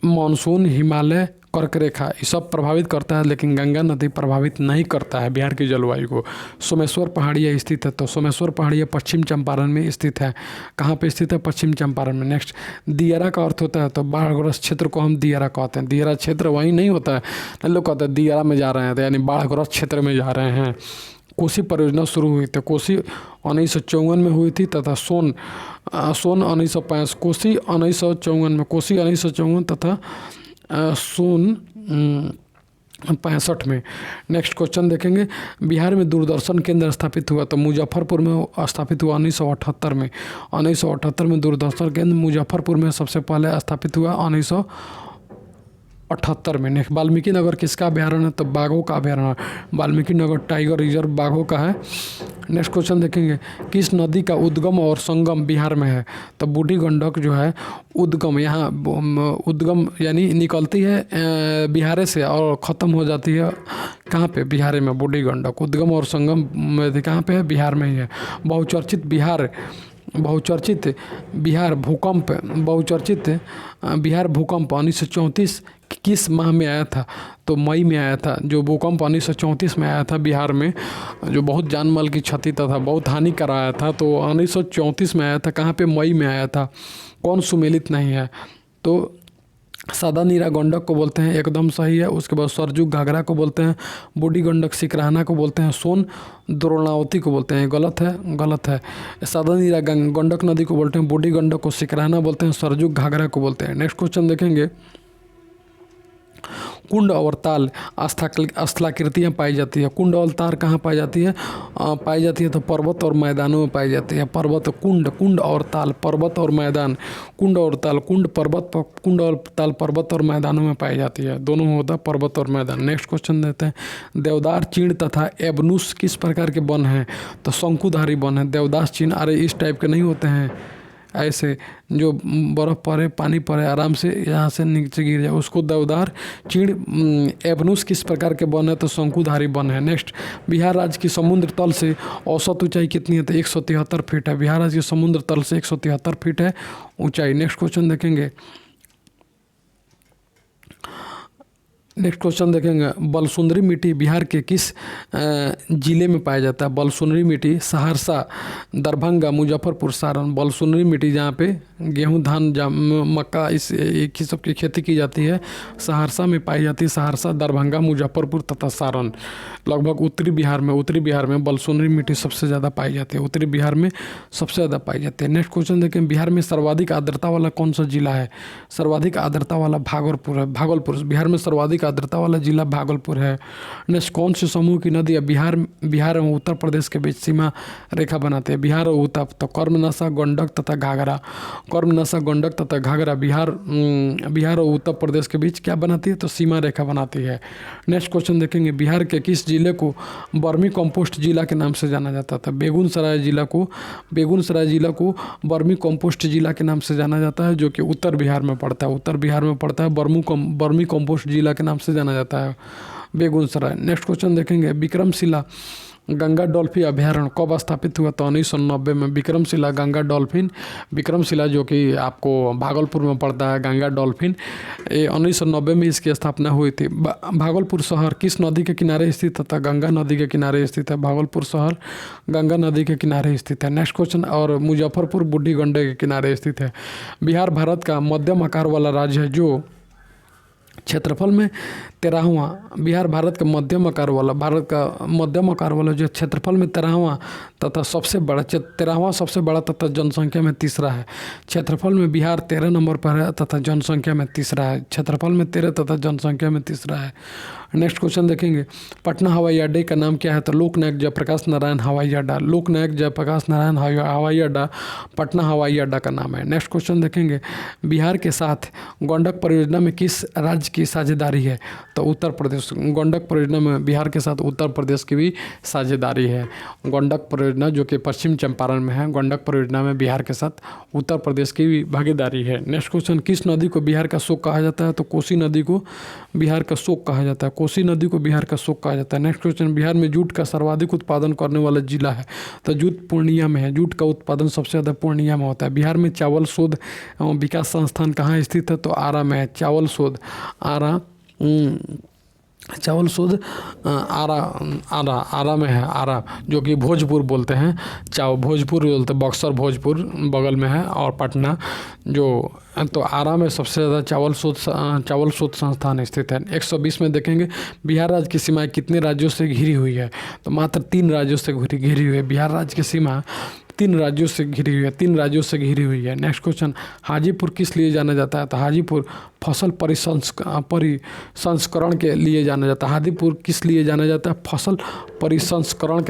मानसून, हिमालय, कर्क रेखा, ये सब प्रभावित करता है, लेकिन गंगा नदी प्रभावित नहीं करता है बिहार की जलवायु को। सोमेश्वर पहाड़ियाँ स्थित है। तो सोमेश्वर पहाड़ियाँ पश्चिम चंपारण में स्थित है। कहाँ पे स्थित है? पश्चिम चंपारण में। नेक्स्ट, दियारा का अर्थ होता है, तो बाढ़ग्रस्त क्षेत्र को हम दियारा कहते हैं। दियारा क्षेत्र वहीं नहीं होता है, लोग कहते हैं दियारा में जा रहे हैं, तो यानी बाढ़ग्रस्त क्षेत्र में जा रहे हैं। कोसी परियोजना शुरू हुई थी, कोसी 1954 में हुई थी, तथा सोन 1965, कोसी 1954 में, कोसी 1954 तथा सोन 65 में। नेक्स्ट क्वेश्चन देखेंगे, बिहार में दूरदर्शन केंद्र स्थापित हुआ? तो मुजफ्फरपुर में स्थापित हुआ 1978 में। 1978 में दूरदर्शन केंद्र मुजफ्फरपुर में सबसे पहले स्थापित हुआ 1978 में। नेक्स्ट, वाल्मीकि नगर किसका अभ्यारण्य है? तो बाघों का अभ्यारण्य। वाल्मीकि नगर टाइगर रिजर्व बाघों का है। नेक्स्ट क्वेश्चन देखेंगे, किस नदी का उद्गम और संगम बिहार में है? तो बूढ़ी गंडक जो है उद्गम, यहाँ उद्गम यानी निकलती है बिहार से और ख़त्म हो जाती है कहाँ पे? बिहार में। बूढ़ी गंडक उद्गम और संगम कहाँ पे है? बिहार में ही है। बहुचर्चित बिहार भूकंप 1934 किस माह में आया था? तो मई में आया था। जो भूकंप 1934 में आया था बिहार में, जो बहुत जानमाल की क्षति तथा बहुत हानि कराया था, तो 1934 में आया था। कहाँ पे? मई में आया था। कौन सुमेलित नहीं है? तो सादा नीरा गंडक को बोलते हैं, एकदम सही है। उसके बाद सरजू घाघरा को बोलते हैं, बूढ़ी गंडक सिकराना को बोलते हैं, सोन द्रोणावती को बोलते हैं। गलत है। सादा नीरा गंडक नदी को बोलते हैं, बूढ़ी गंडक को सिकराना बोलते हैं, सरजू घाघरा को बोलते हैं। नेक्स्ट क्वेश्चन देखेंगे, कुंड और ताल स्थलाकृतियाँ पाई जाती है। कुंड और ताल कहाँ पाई जाती है? पाई जाती है तो पर्वत और मैदानों में पाई जाती है। पर्वत कुंड, कुंड और ताल, पर्वत और मैदान, कुंड और ताल, कुंड पर्वत, कुंड और ताल पर्वत और मैदानों में पाई जाती है। दोनों में होता है पर्वत और मैदान। नेक्स्ट क्वेश्चन देते हैं, देवदार, चीड़ तथा एबनुस किस प्रकार के वन हैं? तो शंकुधारी वन है। देवदास, चीड़ अरे इस टाइप के नहीं होते हैं, ऐसे जो बर्फ़ पड़े, पानी पड़े, आराम से यहाँ से नीचे गिर जाए, उसको देवदार, चीड़। एबनुस किस प्रकार के वन है? तो शंकुधारी वन है। नेक्स्ट, बिहार राज्य की समुद्र तल से औसत ऊंचाई कितनी है? तो 173 फीट है। बिहार राज्य की समुद्र तल से 173 फीट है ऊंचाई। नेक्स्ट क्वेश्चन देखेंगे, बलसुंदरी मिट्टी बिहार के किस जिले में पाया जाता है? बलसुंदरी मिट्टी सहरसा, दरभंगा, मुजफ्फरपुर, सारण। बलसुंदरी मिट्टी जहाँ पे गेहूं, धान, मक्का इस एक ही सब की खेती की जाती है, सहरसा में पाई जाती है। सहरसा, दरभंगा, मुजफ्फरपुर तथा सारण। लगभग उत्तरी बिहार में बलसुंदरी मिट्टी सबसे ज़्यादा पाई जाती है। उत्तरी बिहार में सबसे ज़्यादा पाई जाती है। नेक्स्ट क्वेश्चन देखें, बिहार में सर्वाधिक आर्द्रता वाला कौन सा जिला है? सर्वाधिक आर्द्रता वाला भागलपुर है। भागलपुर, बिहार में सर्वाधिक आर्द्रता वाला जिला भागलपुर है। नेक्स्ट, कौन से समूह की नदी बिहार एवं उत्तर प्रदेश के बीच सीमा रेखा बनाते हैं? बिहार और उत्तर, तो कर्मनसा, गंडक तथा घाघरा। कर्मनसा, गंडक तथा घाघरा बिहार और उत्तर प्रदेश के बीच क्या बनाती है? तो सीमा रेखा बनाती है। नेक्स्ट क्वेश्चन देखेंगे, बिहार के किस जिले को वर्मी कंपोस्ट जिला के नाम से जाना जाता था? बेगूसराय जिला को वर्मी कंपोस्ट जिला के नाम से जाना जाता है, जो कि उत्तर बिहार में पड़ता है। वर्मी कंपोस्ट जिला के नाम से जाना जाता है बेगूसराय। नेक्स्ट क्वेश्चन देखेंगे, विक्रमशिला गंगा डॉल्फिन अभयारण्य कब स्थापित हुआ? तो 1990 में। विक्रमशिला जो कि आपको भागलपुर में पड़ता है, गंगा डॉल्फिन, 1990 में इसकी स्थापना हुई थी। भागलपुर शहर किस नदी के किनारे स्थित है? गंगा नदी के किनारे स्थित है। भागलपुर शहर गंगा नदी के किनारे स्थित है। नेक्स्ट क्वेश्चन, और मुजफ्फरपुर बूढ़ी गंडक के किनारे स्थित है। बिहार भारत का मध्यम आकार वाला राज्य है, जो क्षेत्रफल में 13वां। बिहार भारत का मध्यम आकार वाला जो क्षेत्रफल में 13वां तथा सबसे बड़ा 13वां सबसे बड़ा तथा जनसंख्या में तीसरा है। क्षेत्रफल में बिहार 13 नंबर पर है तथा जनसंख्या में तीसरा है। क्षेत्रफल में 13 तथा जनसंख्या में तीसरा है। नेक्स्ट क्वेश्चन देखेंगे, पटना हवाई अड्डे का नाम क्या है? तो लोकनायक जयप्रकाश नारायण हवाई अड्डा। हवाई अड्डा पटना हवाई अड्डा का नाम है। नेक्स्ट क्वेश्चन देखेंगे, बिहार के साथ गंडक परियोजना में किस राज्य की साझेदारी है? तो उत्तर प्रदेश। गंडक परियोजना में बिहार के साथ उत्तर प्रदेश की भी साझेदारी है। गंडक परियोजना जो कि पश्चिम चंपारण में है, गंडक परियोजना में बिहार के साथ उत्तर प्रदेश की भी भागीदारी है। नेक्स्ट क्वेश्चन, किस नदी को बिहार का शोक कहा जाता है? तो कोसी नदी को बिहार का शोक कहा जाता है। नेक्स्ट क्वेश्चन, बिहार में जूट का सर्वाधिक उत्पादन करने वाला जिला है? तो जूट पूर्णिया में है। जूट का उत्पादन सबसे ज़्यादा पूर्णिया में होता है। बिहार में चावल शोध एवं विकास संस्थान कहाँ स्थित है? तो आरा में है। चावल शोध आरा में है। आरा जो कि भोजपुर बोलते हैं, भोजपुर बोलते हैं, बक्सर भोजपुर बगल में है, और पटना तो आरा में सबसे ज़्यादा चावल शोध संस्थान स्थित है। 120 में देखेंगे, बिहार राज्य की सीमाएँ कितने राज्यों से घिरी हुई है? तो मात्र 3 राज्यों से घिरी हुई है। बिहार राज्य की सीमा 3 राज्यों से घिरी हुई है। नेक्स्ट क्वेश्चन, हाजीपुर किस लिए जाना जाता है? तो हाजीपुर फसल परिसंस्करण के लिए जाना जाता है। हाजीपुर किस लिए जाना जाता है? फसल परिसंस्करण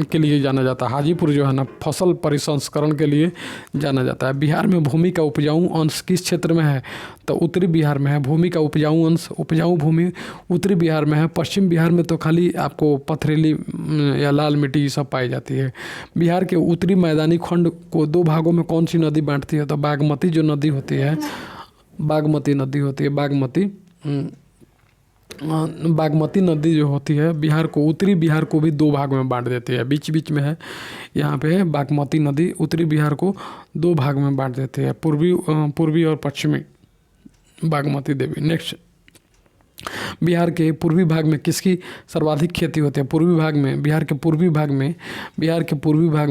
के लिए जाना जाता है। हाजीपुर जो है ना, फसल परिसंस्करण के लिए जाना जाता है। बिहार में भूमि का उपजाऊ अंश किस क्षेत्र में है? तो उत्तरी बिहार में है। भूमि का उपजाऊ भूमि उत्तरी बिहार में है। पश्चिम बिहार में तो खाली आपको पथरीली या लाल मिट्टी सब पाई जाती है। बिहार के उत्तरी मैदानी खंड को 2 भागों में कौन सी नदी बांटती है? तो बागमती नदी होती है। बागमती नदी जो होती है, उत्तरी बिहार को भी 2 भाग में बांट देती है। बीच में है, यहाँ पे है बागमती नदी, उत्तरी बिहार को 2 भाग में बांट देती है, पूर्वी और पश्चिमी बागमती देवी। नेक्स्ट, बिहार के पूर्वी भाग में किसकी सर्वाधिक खेती होती है? बिहार के पूर्वी भाग में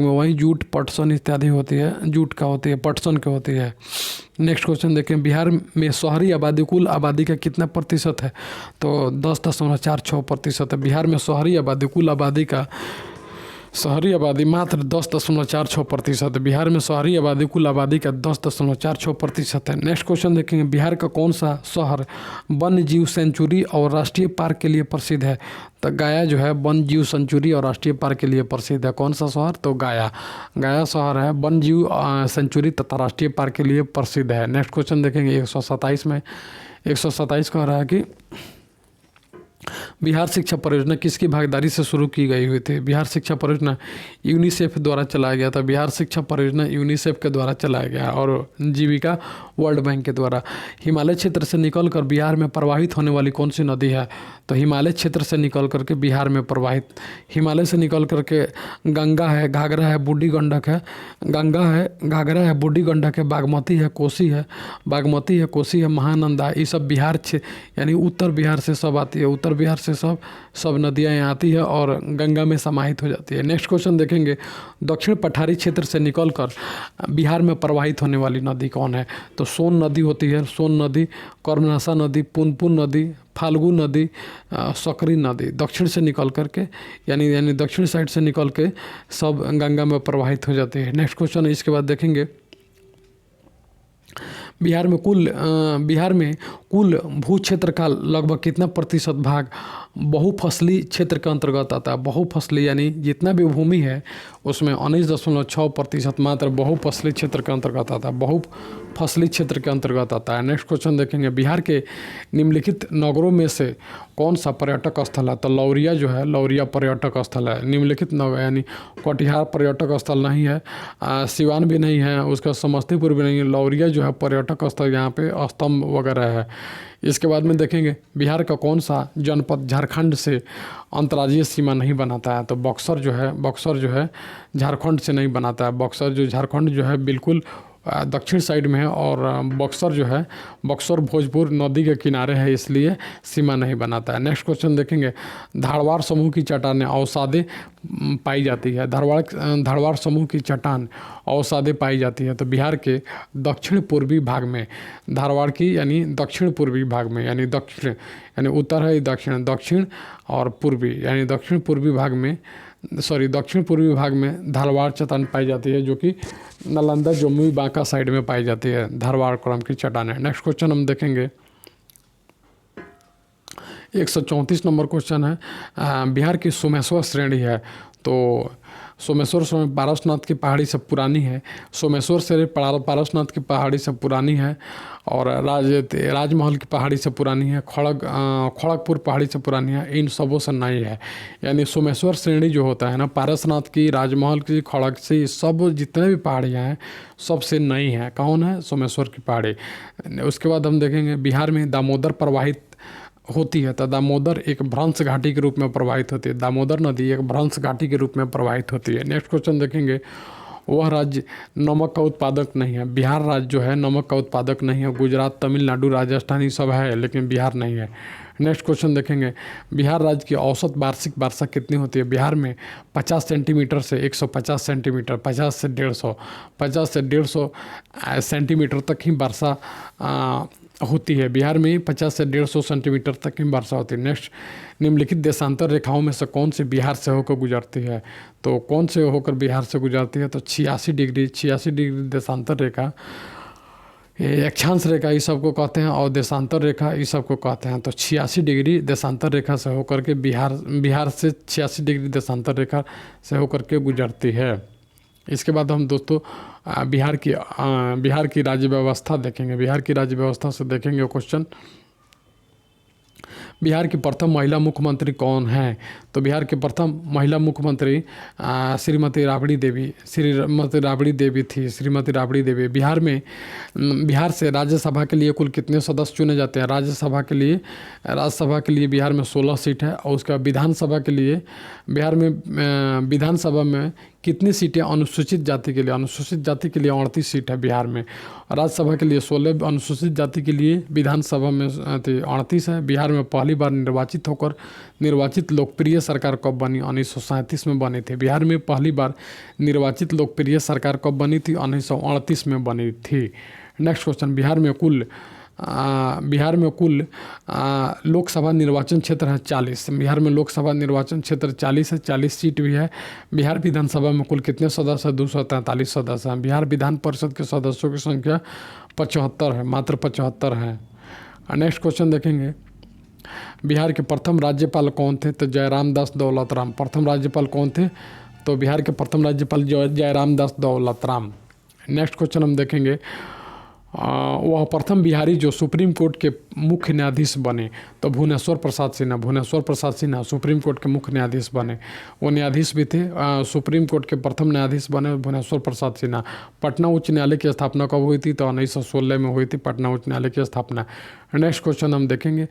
वही जूट, पटसन इत्यादि होती है। जूट का होती है, पटसन की होती है। नेक्स्ट क्वेश्चन देखें, बिहार में शहरी आबादी कुल आबादी का कितना प्रतिशत है? तो 10.46% है। बिहार में शहरी आबादी कुल आबादी का शहरी आबादी मात्र 10.46% है। बिहार में शहरी आबादी कुल आबादी का 10.46% है। नेक्स्ट क्वेश्चन देखेंगे, बिहार का कौन सा शहर वन्य जीव सेंचुरी और राष्ट्रीय पार्क के लिए प्रसिद्ध है? तो गया जो है वन्य जीव सेंचुरी और राष्ट्रीय पार्क के लिए प्रसिद्ध है। कौन सा शहर? तो गया। गया शहर है वन्य जीव सेंचुरी तथा राष्ट्रीय पार्क के लिए प्रसिद्ध है। नेक्स्ट क्वेश्चन देखेंगे 127 में 127 कह रहा है कि बिहार शिक्षा परियोजना किसकी भागीदारी से शुरू की गई हुई थी? बिहार शिक्षा परियोजना यूनिसेफ द्वारा चलाया गया था। बिहार शिक्षा परियोजना यूनिसेफ के द्वारा चलाया गया और जीविका वर्ल्ड बैंक के द्वारा। हिमालय क्षेत्र से निकलकर बिहार में प्रवाहित होने वाली कौन सी नदी है? तो हिमालय क्षेत्र से निकल करके बिहार में प्रवाहित, हिमालय से निकल करके गंगा है, घाघरा है, बूढ़ी गंडक है, गंगा है, घाघरा है, बूढ़ी गंडक है, बागमती है, कोसी है, बागमती है, कोसी है, महानंदा, ये सब बिहार यानी उत्तर बिहार से सब आती है। उत्तर बिहार से सब नदियाँ यहाँ आती है और गंगा में समाहित हो जाती है। नेक्स्ट क्वेश्चन देखेंगे, दक्षिण पठारी क्षेत्र से निकलकर बिहार में प्रवाहित होने वाली नदी कौन है? तो सोन नदी होती है, सोन नदी, कर्मनाशा नदी, पुनपुन नदी, फाल्गु नदी, सकरी नदी। दक्षिण से निकल करके यानी दक्षिण साइड से निकल के सब गंगा में प्रवाहित हो जाती है। नेक्स्ट क्वेश्चन इसके बाद देखेंगे, बिहार में कुल भू क्षेत्र का लगभग कितना प्रतिशत भाग बहुफसली क्षेत्र के अंतर्गत आता है? बहुफसली यानी जितना भी भूमि है उसमें 19.6% मात्र बहुफसली क्षेत्र के अंतर्गत आता है, बहुफसली क्षेत्र के अंतर्गत आता है। नेक्स्ट क्वेश्चन देखेंगे, बिहार के निम्नलिखित नगरों में से कौन सा पर्यटक स्थल है? तो लौरिया जो है, लौरिया पर्यटक स्थल है। निम्नलिखित नगर यानी कटिहार पर्यटक स्थल नहीं है, सिवान भी नहीं है, उसका समस्तीपुर भी नहीं है, लौरिया जो है पर्यटक स्थल, यहाँ पे स्तंभ वगैरह है। इसके बाद में देखेंगे, बिहार का कौन सा जनपद झारखंड से अंतर्राज्यीय सीमा नहीं बनाता है? तो बक्सर जो है झारखंड से नहीं बनाता है। बक्सर जो झारखंड जो है बिल्कुल दक्षिण साइड में है और बक्सर जो है बक्सर भोजपुर नदी के किनारे है, इसलिए सीमा नहीं बनाता है। नेक्स्ट क्वेश्चन देखेंगे, धारवाड़ समूह की चट्टानें अवसादे पाई जाती है। धारवाड़ समूह की चट्टान अवसादे पाई जाती है। तो बिहार के दक्षिण पूर्वी भाग में धारवाड़ की यानी दक्षिण पूर्वी भाग में यानी दक्षिण यानी उत्तर है दक्षिण और पूर्वी यानी दक्षिण पूर्वी भाग में धारवाड़ चट्टान पाई जाती है, जो कि नालंदा, जमुई, बांका साइड में पाई जाती है धारवाड़ क्रम की चट्टान है। नेक्स्ट क्वेश्चन हम देखेंगे 134 नंबर क्वेश्चन है, बिहार की सोमेश्वर श्रेणी है। तो सोमेश्वर पारसनाथ की पहाड़ी से पुरानी है। सोमेश्वर श्रेणी पारसनाथ की पहाड़ी से पुरानी है और राजमहल की पहाड़ी से पुरानी है, खड़गपुर पहाड़ी से पुरानी है, इन सबों से नहीं है। यानी सोमेश्वर श्रेणी जो होता है ना, पारसनाथ की, राजमहल की, खड़ग से सब जितने भी पहाड़ियाँ हैं सबसे नई है। कौन है? सोमेश्वर की पहाड़ी। उसके बाद हम देखेंगे, बिहार में दामोदर प्रवाहित होती है। तो दामोदर एक भ्रंश घाटी के रूप में प्रवाहित होती है। दामोदर नदी एक भ्रंश घाटी के रूप में प्रवाहित होती है। नेक्स्ट क्वेश्चन देखेंगे, वह राज्य नमक का उत्पादक नहीं है। बिहार राज्य जो है नमक का उत्पादक नहीं है। गुजरात, तमिलनाडु, राजस्थान ये सब है, लेकिन बिहार नहीं है। नेक्स्ट क्वेश्चन देखेंगे, बिहार राज्य की औसत वार्षिक वर्षा कितनी होती है? बिहार में 50 सेंटीमीटर से 150 सेंटीमीटर, 50 से 150 सेंटीमीटर तक ही वर्षा होती है। बिहार में 50 से 150 सेंटीमीटर तक की वर्षा होती है। नेक्स्ट, निम्नलिखित देशांतर रेखाओं में से कौन सी बिहार से होकर गुजरती है? तो कौन से होकर बिहार से गुजरती है? तो 86 डिग्री देशांतर रेखा, अक्षांश रेखा इस सबको कहते हैं और देशांतर रेखा इस सबको कहते हैं। तो 86 डिग्री देशांतर रेखा से होकर के बिहार से 86 डिग्री देशांतर रेखा से होकर के गुजरती है। इसके बाद हम दोस्तों बिहार की राज्य व्यवस्था देखेंगे। बिहार की राज्य व्यवस्था से देखेंगे क्वेश्चन, बिहार की प्रथम महिला मुख्यमंत्री कौन है? तो बिहार के प्रथम महिला मुख्यमंत्री श्रीमती राबड़ी देवी थी। श्रीमती राबड़ी देवी। बिहार से राज्यसभा के लिए कुल कितने सदस्य चुने जाते हैं? राज्यसभा के लिए बिहार में 16 सीट है और उसका विधानसभा के लिए बिहार में विधानसभा में कितनी सीटें अनुसूचित जाति के लिए? अनुसूचित जाति के लिए 38 सीट है बिहार में। राज्यसभा के लिए 16, अनुसूचित जाति के लिए विधानसभा में 38 है। बिहार में पहली बार निर्वाचित लोकप्रिय सरकार कब बनी? 1937 में बनी थी। बिहार में पहली बार निर्वाचित लोकप्रिय सरकार कब बनी थी? 1938 में बनी थी। नेक्स्ट क्वेश्चन, बिहार में कुल बिहार में कुल लोकसभा निर्वाचन क्षेत्र है 40। बिहार में लोकसभा निर्वाचन क्षेत्र 40 है, 40 सीट भी है। बिहार विधानसभा में कुल कितने सदस्य हैं? 243 सदस्य हैं। बिहार विधान परिषद के सदस्यों की संख्या 75 है, मात्र 75 है। नेक्स्ट क्वेश्चन देखेंगे, बिहार के प्रथम राज्यपाल कौन थे? तो जयराम दास दौलत राम। प्रथम राज्यपाल कौन थे? तो बिहार के प्रथम राज्यपाल जयराम दास दौलत राम। नेक्स्ट क्वेश्चन हम देखेंगे, वह प्रथम बिहारी जो सुप्रीम कोर्ट के मुख्य न्यायाधीश बने। तो भुवनेश्वर प्रसाद सिन्हा। भुवनेश्वर प्रसाद सिन्हा सुप्रीम कोर्ट के मुख्य न्यायाधीश बने। वो न्यायाधीश भी थे, सुप्रीम कोर्ट के प्रथम न्यायाधीश बने भुवनेश्वर प्रसाद सिन्हा। पटना उच्च न्यायालय की स्थापना कब हुई थी? तो 1916 में हुई थी पटना उच्च न्यायालय की स्थापना। नेक्स्ट क्वेश्चन हम देखेंगे,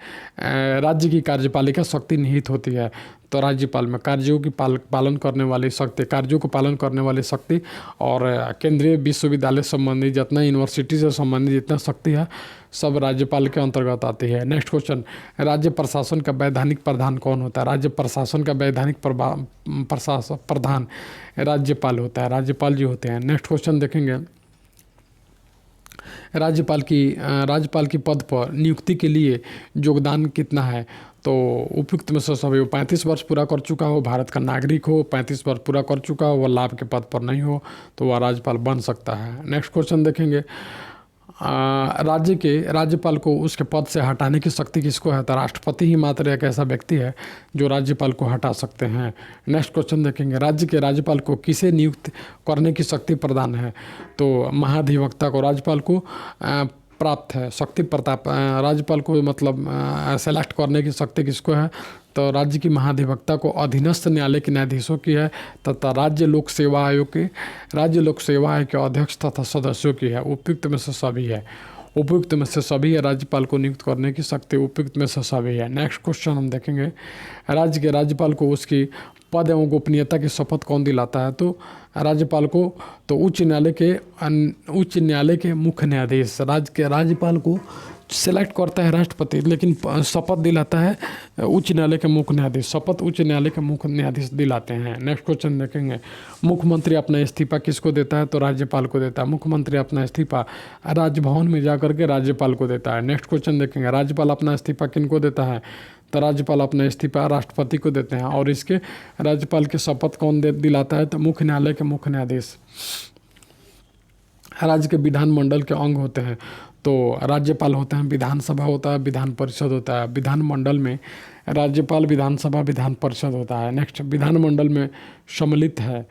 राज्य की कार्यपालिका शक्ति निहित होती है। तो राज्यपाल में कार्यों की पालन करने वाली शक्ति, कार्यों को पालन करने वाली शक्ति और केंद्रीय विश्वविद्यालय संबंधी जितना यूनिवर्सिटी से संबंधित जितना शक्ति है सब राज्यपाल के अंतर्गत आती है। नेक्स्ट क्वेश्चन, राज्य प्रशासन का वैधानिक प्रधान कौन होता है? राज्य प्रशासन का वैधानिक प्रधान राज्यपाल होता है, राज्यपाल जी होते हैं। नेक्स्ट क्वेश्चन देखेंगे, राज्यपाल की पद पर नियुक्ति के लिए योगदान कितना है? तो उपयुक्त में से सभी 35 वर्ष पूरा कर चुका हो, भारत का नागरिक हो, 35 वर्ष पूरा कर चुका हो, वह लाभ के पद पर नहीं हो तो वह राज्यपाल बन सकता है। नेक्स्ट क्वेश्चन देखेंगे, राज्यपाल को उसके पद से हटाने की शक्ति किसको है? तो राष्ट्रपति ही मात्र एक ऐसा व्यक्ति है जो राज्यपाल को हटा सकते हैं। नेक्स्ट क्वेश्चन देखेंगे, राज्य के राज्यपाल को किसे नियुक्त करने की शक्ति प्रदान है? तो महाधिवक्ता को राज्यपाल को प्राप्त है शक्ति प्रताप। राज्यपाल को मतलब सेलेक्ट करने की शक्ति किसको है? तो राज्य की महाधिवक्ता को अधीनस्थ न्यायालय के न्यायाधीशों की है तथा राज्य लोक सेवा आयोग के अध्यक्ष तथा सदस्यों की है। उपयुक्त में से सभी है, उपयुक्त में से सभी है। राज्यपाल को नियुक्त करने की शक्ति उपयुक्त में से सभी है। नेक्स्ट क्वेश्चन हम देखेंगे, राज्य के राज्यपाल को उसकी पद एवं गोपनीयता की शपथ कौन दिलाता है? तो राज्यपाल को तो उच्च न्यायालय के मुख्य न्यायाधीश। राज्यपाल को सेलेक्ट करता है राष्ट्रपति, लेकिन शपथ दिलाता है उच्च न्यायालय के मुख्य न्यायाधीश। शपथ उच्च न्यायालय के मुख्य न्यायाधीश दिलाते हैं। नेक्स्ट क्वेश्चन देखेंगे, मुख्यमंत्री अपना इस्तीफा किसको देता है? तो राज्यपाल को देता है। मुख्यमंत्री अपना इस्तीफा राजभवन में जा करके राज्यपाल को देता है। नेक्स्ट क्वेश्चन देखेंगे, राज्यपाल अपना इस्तीफा किनको देता है? तो राज्यपाल अपना इस्तीफा राष्ट्रपति को देते हैं। और इसके राज्यपाल की शपथ कौन दिलाता है? तो मुख्य न्यायालय के मुख्य न्यायाधीश। राज्य के विधानमंडल के अंग होते हैं तो राज्यपाल होते हैं, विधानसभा होता है, विधान परिषद होता है। विधानमंडल में राज्यपाल, विधानसभा, विधान परिषद होता है। नेक्स्ट, विधानमंडल में सम्मिलित है,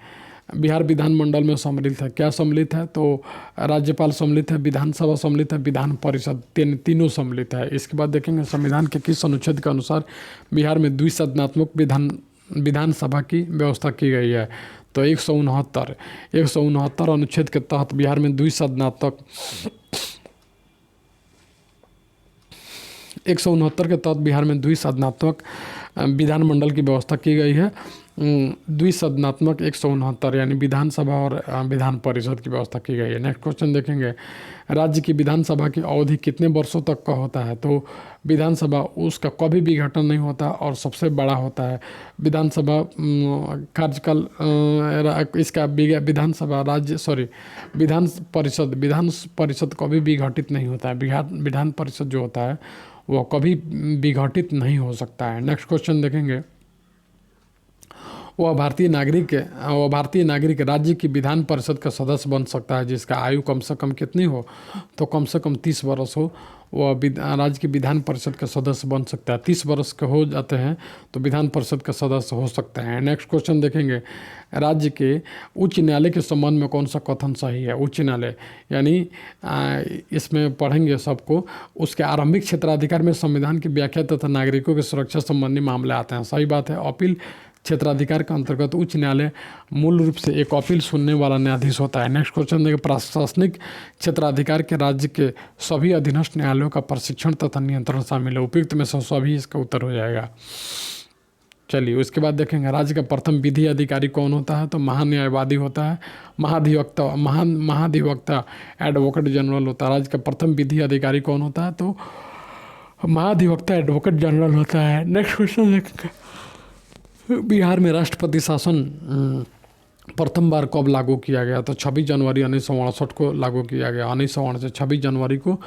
बिहार विधानमंडल में सम्मिलित है। क्या सम्मिलित है? तो राज्यपाल सम्मिलित है, विधानसभा सम्मिलित है, विधान परिषद तीनों सम्मिलित है। इसके बाद देखेंगे संविधान के किस अनुच्छेद के अनुसार बिहार में द्विसदनात्मक विधानसभा की व्यवस्था की गई है? तो 169 अनुच्छेद के तहत बिहार में द्विसदनात्मक 169 के तहत बिहार में द्विसदनात्मक विधानमंडल की व्यवस्था की गई है। द्विसदनात्मक 169 यानी विधानसभा और विधान परिषद की व्यवस्था की गई है। नेक्स्ट क्वेश्चन देखेंगे, राज्य की विधानसभा की अवधि कितने वर्षों तक का होता है? तो विधानसभा उसका कभी भी गठन नहीं होता और सबसे बड़ा होता है। विधानसभा कार्यकाल इसका विधान परिषद कभी भी घटित नहीं होता है। विधान परिषद जो होता है वो कभी विघटित नहीं हो सकता है। नेक्स्ट क्वेश्चन देखेंगे, वह भारतीय नागरिक राज्य की विधान परिषद का सदस्य बन सकता है जिसका आयु कम से कम कितनी हो? तो कम से कम 30 वर्ष हो, वह राज्य की विधान परिषद का सदस्य बन सकता है। 30 वर्ष के हो जाते हैं तो विधान परिषद का सदस्य हो सकते हैं। नेक्स्ट क्वेश्चन देखेंगे, राज्य के उच्च न्यायालय के संबंध में कौन सा कथन सही है? उच्च न्यायालय यानी इसमें पढ़ेंगे सबको, उसके आरंभिक क्षेत्राधिकार में संविधान की व्याख्या तथा नागरिकों की सुरक्षा संबंधी मामले आते हैं। सही बात है। अपील क्षेत्राधिकार के अंतर्गत उच्च न्यायालय मूल रूप से एक अपील सुनने वाला न्यायाधीश होता है। नेक्स्ट क्वेश्चन देखिए, प्रशासनिक क्षेत्राधिकार के राज्य के सभी अधीनस्थ न्यायालयों का प्रशिक्षण तथा नियंत्रण शामिल है। उपयुक्त में से सभी इसका उत्तर हो जाएगा। चलिए उसके बाद देखेंगे, राज्य का प्रथम विधि अधिकारी कौन होता है? तो महान्यायवादी होता है। महाधिवक्ता एडवोकेट जनरल होता है। राज्य का प्रथम विधि अधिकारी कौन होता है? तो महाधिवक्ता एडवोकेट जनरल होता है। नेक्स्ट क्वेश्चन देखेंगे, बिहार में राष्ट्रपति शासन प्रथम बार कब लागू किया गया? तो 26 जनवरी 1968 को लागू किया गया। 1968 26 जनवरी को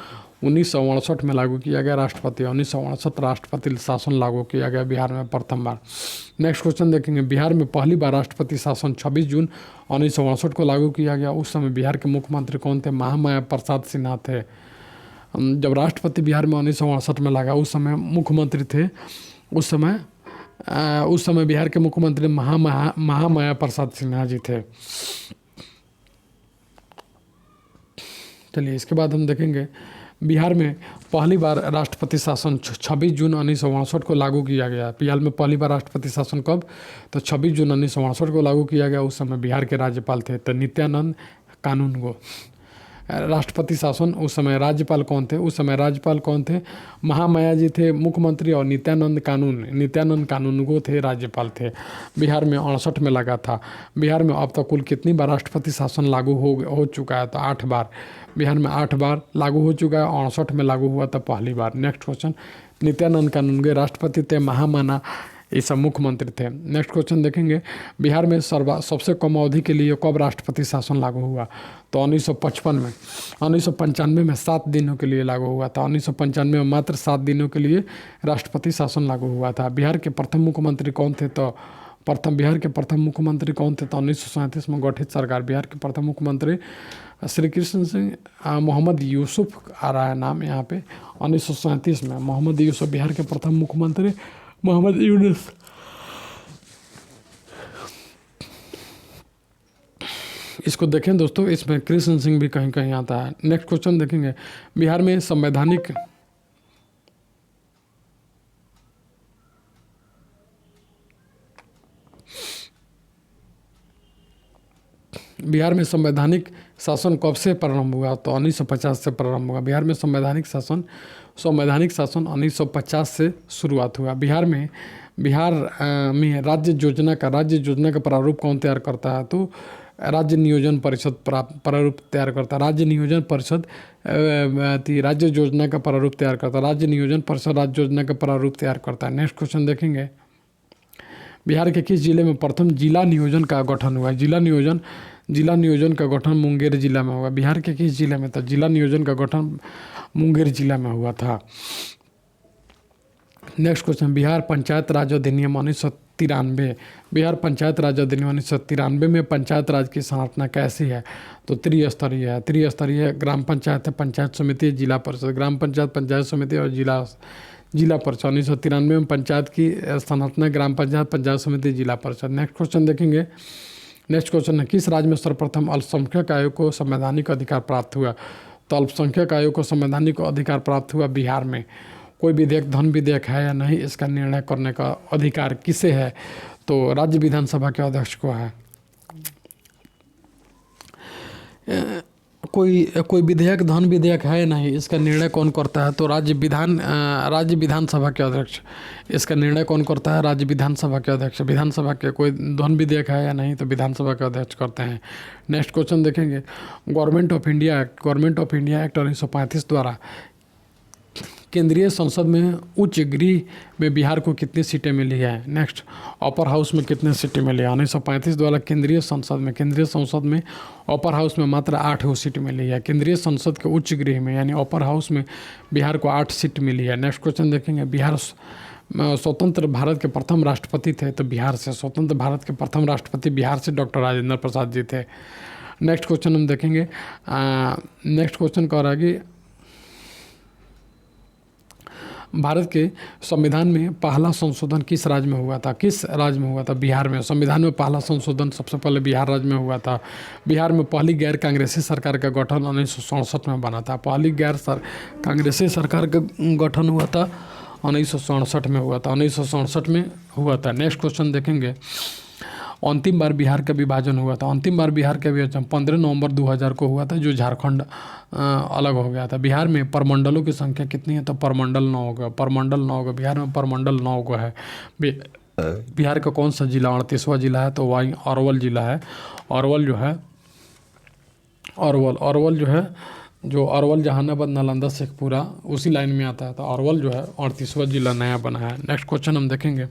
1968 में लागू किया गया राष्ट्रपति 1968 राष्ट्रपति शासन लागू किया गया बिहार में प्रथम बार। नेक्स्ट क्वेश्चन देखेंगे, बिहार में पहली बार राष्ट्रपति शासन 26 जून 1968 को लागू किया गया। उस समय बिहार के मुख्यमंत्री कौन थे? महामाया प्रसाद सिन्हा थे। जब राष्ट्रपति बिहार में 1968 में लगा, उस समय मुख्यमंत्री थे, उस समय बिहार के मुख्यमंत्री महामाया प्रसाद सिन्हा जी थे। चलिए इसके बाद हम देखेंगे, बिहार में पहली बार राष्ट्रपति शासन 26 जून 1968 को लागू किया गया। बिहार में पहली बार राष्ट्रपति शासन कब? तो 26 जून 1968 को लागू किया गया। उस समय बिहार के राज्यपाल थे तो नित्यानंद कानूनगो। राष्ट्रपति शासन उस समय राज्यपाल कौन थे? उस समय राज्यपाल कौन थे? महामाया जी थे मुख्यमंत्री और नित्यानंद कानूनगो थे राज्यपाल थे। बिहार में 68 में लगा था। बिहार में अब तक कुल कितनी बार राष्ट्रपति शासन लागू हो चुका है? तो 8 बार। बिहार में 8 बार लागू हो चुका है। 68 में लागू हुआ था पहली बार। नेक्स्ट क्वेश्चन, नित्यानंद कानूनगो राष्ट्रपति थे, महामाना ये सब मुख्यमंत्री थे। नेक्स्ट क्वेश्चन देखेंगे, बिहार में सबसे कम अवधि के लिए कब राष्ट्रपति शासन लागू हुआ? तो 1955 में। 1995 में 7 दिनों के लिए लागू हुआ था। 1995 में मात्र 7 दिनों के लिए राष्ट्रपति शासन लागू हुआ था। बिहार के प्रथम मुख्यमंत्री कौन थे? तो बिहार के प्रथम मुख्यमंत्री कौन थे? तो 1937 में गठित सरकार। बिहार के प्रथम मुख्यमंत्री श्री कृष्ण सिंह मोहम्मद यूसुफ आ रहा है नाम यहाँ पे। 1937 में मोहम्मद यूसुफ बिहार के प्रथम मुख्यमंत्री मोहम्मद यूनुस। इसको देखें दोस्तों, इसमें कृष्ण सिंह भी कहीं कहीं आता है। नेक्स्ट क्वेश्चन देखेंगे, बिहार में संवैधानिक शासन कब से प्रारंभ हुआ? तो 1950 से प्रारंभ हुआ। बिहार में संवैधानिक शासन 1950 से शुरुआत हुआ। बिहार में राज्य योजना का प्रारूप कौन तैयार करता है? तो राज्य नियोजन परिषद प्रारूप तैयार करता है। राज्य नियोजन परिषद राज्य योजना का प्रारूप तैयार करता है। राज्य नियोजन परिषद राज्य योजना का प्रारूप तैयार करता है। नेक्स्ट क्वेश्चन देखेंगे, बिहार के किस जिले में प्रथम जिला नियोजन का गठन हुआ? जिला नियोजन का गठन मुंगेर जिला में हुआ। बिहार के किस जिले में? तो जिला नियोजन का गठन मुंगेर जिला में हुआ था। नेक्स्ट क्वेश्चन, बिहार पंचायत राज अधिनियम 1993। बिहार पंचायत राज अधिनियम 1993 में पंचायत राज की संरचना कैसी है? तो त्रिस्तरीय है। त्रिस्तरीय ग्राम पंचायत है, पंचायत समिति, जिला परिषद। ग्राम पंचायत, पंचायत समिति और जिला परिषद। 1993 में पंचायत की संरचना ग्राम पंचायत, पंचायत समिति, जिला परिषद। नेक्स्ट क्वेश्चन देखेंगे, नेक्स्ट क्वेश्चन है, किस राज्य में सर्वप्रथम अल्पसंख्यक आयोग को संवैधानिक अधिकार प्राप्त हुआ? तो अल्पसंख्यक आयोग को संवैधानिक अधिकार प्राप्त हुआ बिहार में। कोई विधेयक धन विधेयक है या नहीं, इसका निर्णय करने का अधिकार किसे है? तो राज्य विधानसभा के अध्यक्ष को है। कोई विधेयक धन विधेयक है या नहीं, इसका निर्णय कौन करता है? तो राज्य विधानसभा के अध्यक्ष। इसका निर्णय कौन करता है? राज्य विधानसभा के अध्यक्ष। विधानसभा के कोई धन विधेयक है या नहीं, तो विधानसभा के अध्यक्ष करते हैं। नेक्स्ट क्वेश्चन देखेंगे, गवर्नमेंट ऑफ इंडिया एक्ट 1935 द्वारा केंद्रीय संसद में उच्च गृह में बिहार को कितनी सीटें मिली है? नेक्स्ट, अपर हाउस में कितनी सीटें मिली है? 1935 द्वारा केंद्रीय संसद में अपर हाउस में मात्र 8 सीट मिली है। केंद्रीय संसद के उच्च गृह में यानी अपर हाउस में बिहार को 8 सीट मिली है। नेक्स्ट क्वेश्चन देखेंगे, बिहार स्वतंत्र भारत के प्रथम राष्ट्रपति थे? तो बिहार से स्वतंत्र भारत के प्रथम राष्ट्रपति बिहार से डॉक्टर राजेंद्र प्रसाद जी थे। नेक्स्ट क्वेश्चन हम देखेंगे, नेक्स्ट क्वेश्चन कह रहा है कि भारत के संविधान में पहला संशोधन किस राज्य में हुआ था? बिहार में। संविधान में पहला संशोधन सबसे पहले बिहार राज्य में हुआ था। बिहार में पहली गैर कांग्रेसी सरकार का गठन 1967 में बना था। पहली कांग्रेसी सरकार का गठन हुआ था 1967 में हुआ था। 1967 में हुआ था। नेक्स्ट क्वेश्चन देखेंगे, अंतिम बार बिहार का विभाजन हुआ था। अंतिम बार बिहार का विभाजन 15 नवंबर 2000 को हुआ था, जो झारखंड अलग हो गया था। बिहार में परमंडलों की संख्या कितनी है? तो परमंडल 9 होगा। बिहार में परमंडल 9 को है। बिहार का कौन सा जिला 38वां जिला है? तो वही अरवल जिला है। अरवल जो है जो अरवल जहानाबाद नालंदा शेखपुरा उसी लाइन में आता है। तो अरवल जो है 38वां जिला नया बना है। नेक्स्ट क्वेश्चन हम देखेंगे,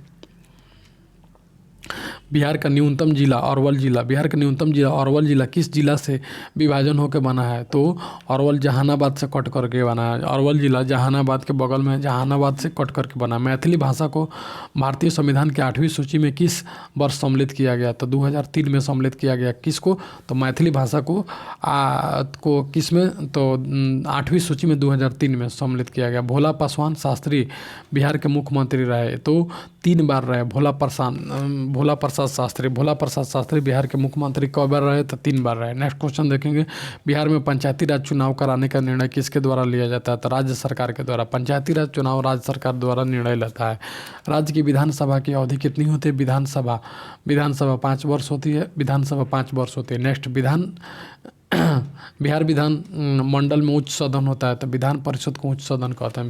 बिहार का न्यूनतम जिला अरवल जिला, बिहार का न्यूनतम जिला अरवल जिला किस जिला से विभाजन होकर बना है? तो अरवल जहानाबाद से कट करके बना है। अरवल जिला जहानाबाद के बगल में जहानाबाद से कट करके बना। मैथिली भाषा को भारतीय संविधान की 8वीं सूची में किस वर्ष सम्मिलित किया गया? तो 2003 में सम्मिलित किया गया। किसको? तो मैथिली भाषा को किस में? तो 8वीं सूची में 2003 में सम्मिलित किया गया। भोला पासवान शास्त्री बिहार के मुख्यमंत्री रहे, तो 3 बार रहे। भोला प्रसाद शास्त्री, भोला प्रसाद शास्त्री बिहार के मुख्यमंत्री कई बार रहे? तो 3 बार रहे। नेक्स्ट क्वेश्चन देखेंगे, बिहार में पंचायती राज चुनाव कराने का निर्णय किसके द्वारा लिया जाता है? तो राज्य सरकार के द्वारा। पंचायती राज चुनाव राज्य सरकार द्वारा निर्णय लेता है। राज्य की विधानसभा की अवधि कितनी होती है? विधानसभा 5 वर्ष होती है। विधानसभा 5 वर्ष होती है। नेक्स्ट, बिहार विधान मंडल में उच्च सदन होता है, तो विधान परिषद को उच्च सदन कहते हैं।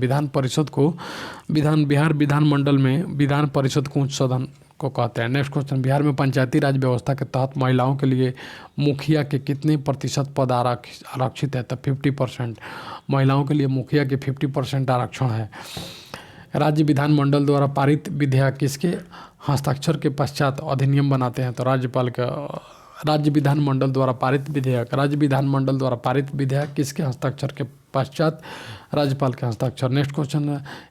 बिहार विधान मंडल में विधान परिषद को उच्च सदन को कहते हैं। नेक्स्ट क्वेश्चन, बिहार में पंचायती राज व्यवस्था के तहत महिलाओं के लिए मुखिया के कितने प्रतिशत पद आरक्षित है? तो 50%। महिलाओं के लिए मुखिया के 50% आरक्षण है। राज्य विधानमंडल द्वारा पारित विधेयक किसके हस्ताक्षर के पश्चात अधिनियम बनाते हैं? तो राज्यपाल का। राज्य विधानमंडल द्वारा पारित विधेयक किसके हस्ताक्षर के पश्चात? राज्यपाल के हस्ताक्षर। नेक्स्ट क्वेश्चन,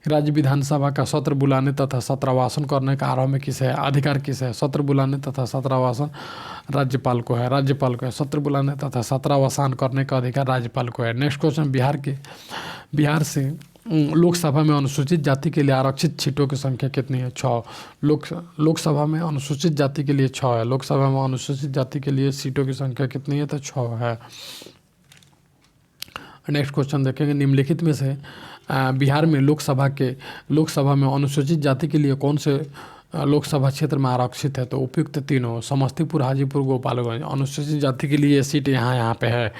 राज्य विधानसभा का सत्र बुलाने तथा सत्रावासन करने का आरंभ किसे है? अधिकार किसे है? सत्र बुलाने तथा सत्रावासन राज्यपाल को है। सत्र बुलाने तथा सत्रावसान करने का अधिकार राज्यपाल को है। नेक्स्ट क्वेश्चन, बिहार से लोकसभा में अनुसूचित जाति के लिए आरक्षित सीटों की संख्या कितनी है? 6। लोकसभा में अनुसूचित जाति के लिए 6 है। लोकसभा में अनुसूचित जाति के लिए सीटों की संख्या कितनी है? तो 6 है। नेक्स्ट क्वेश्चन देखेंगे, निम्नलिखित में से बिहार में लोकसभा में अनुसूचित जाति के लिए कौन से लोकसभा क्षेत्र में आरक्षित है? तो उपयुक्त तीनों, समस्तीपुर, हाजीपुर, गोपालगंज। अनुसूचित जाति के लिए सीट यहाँ पे है।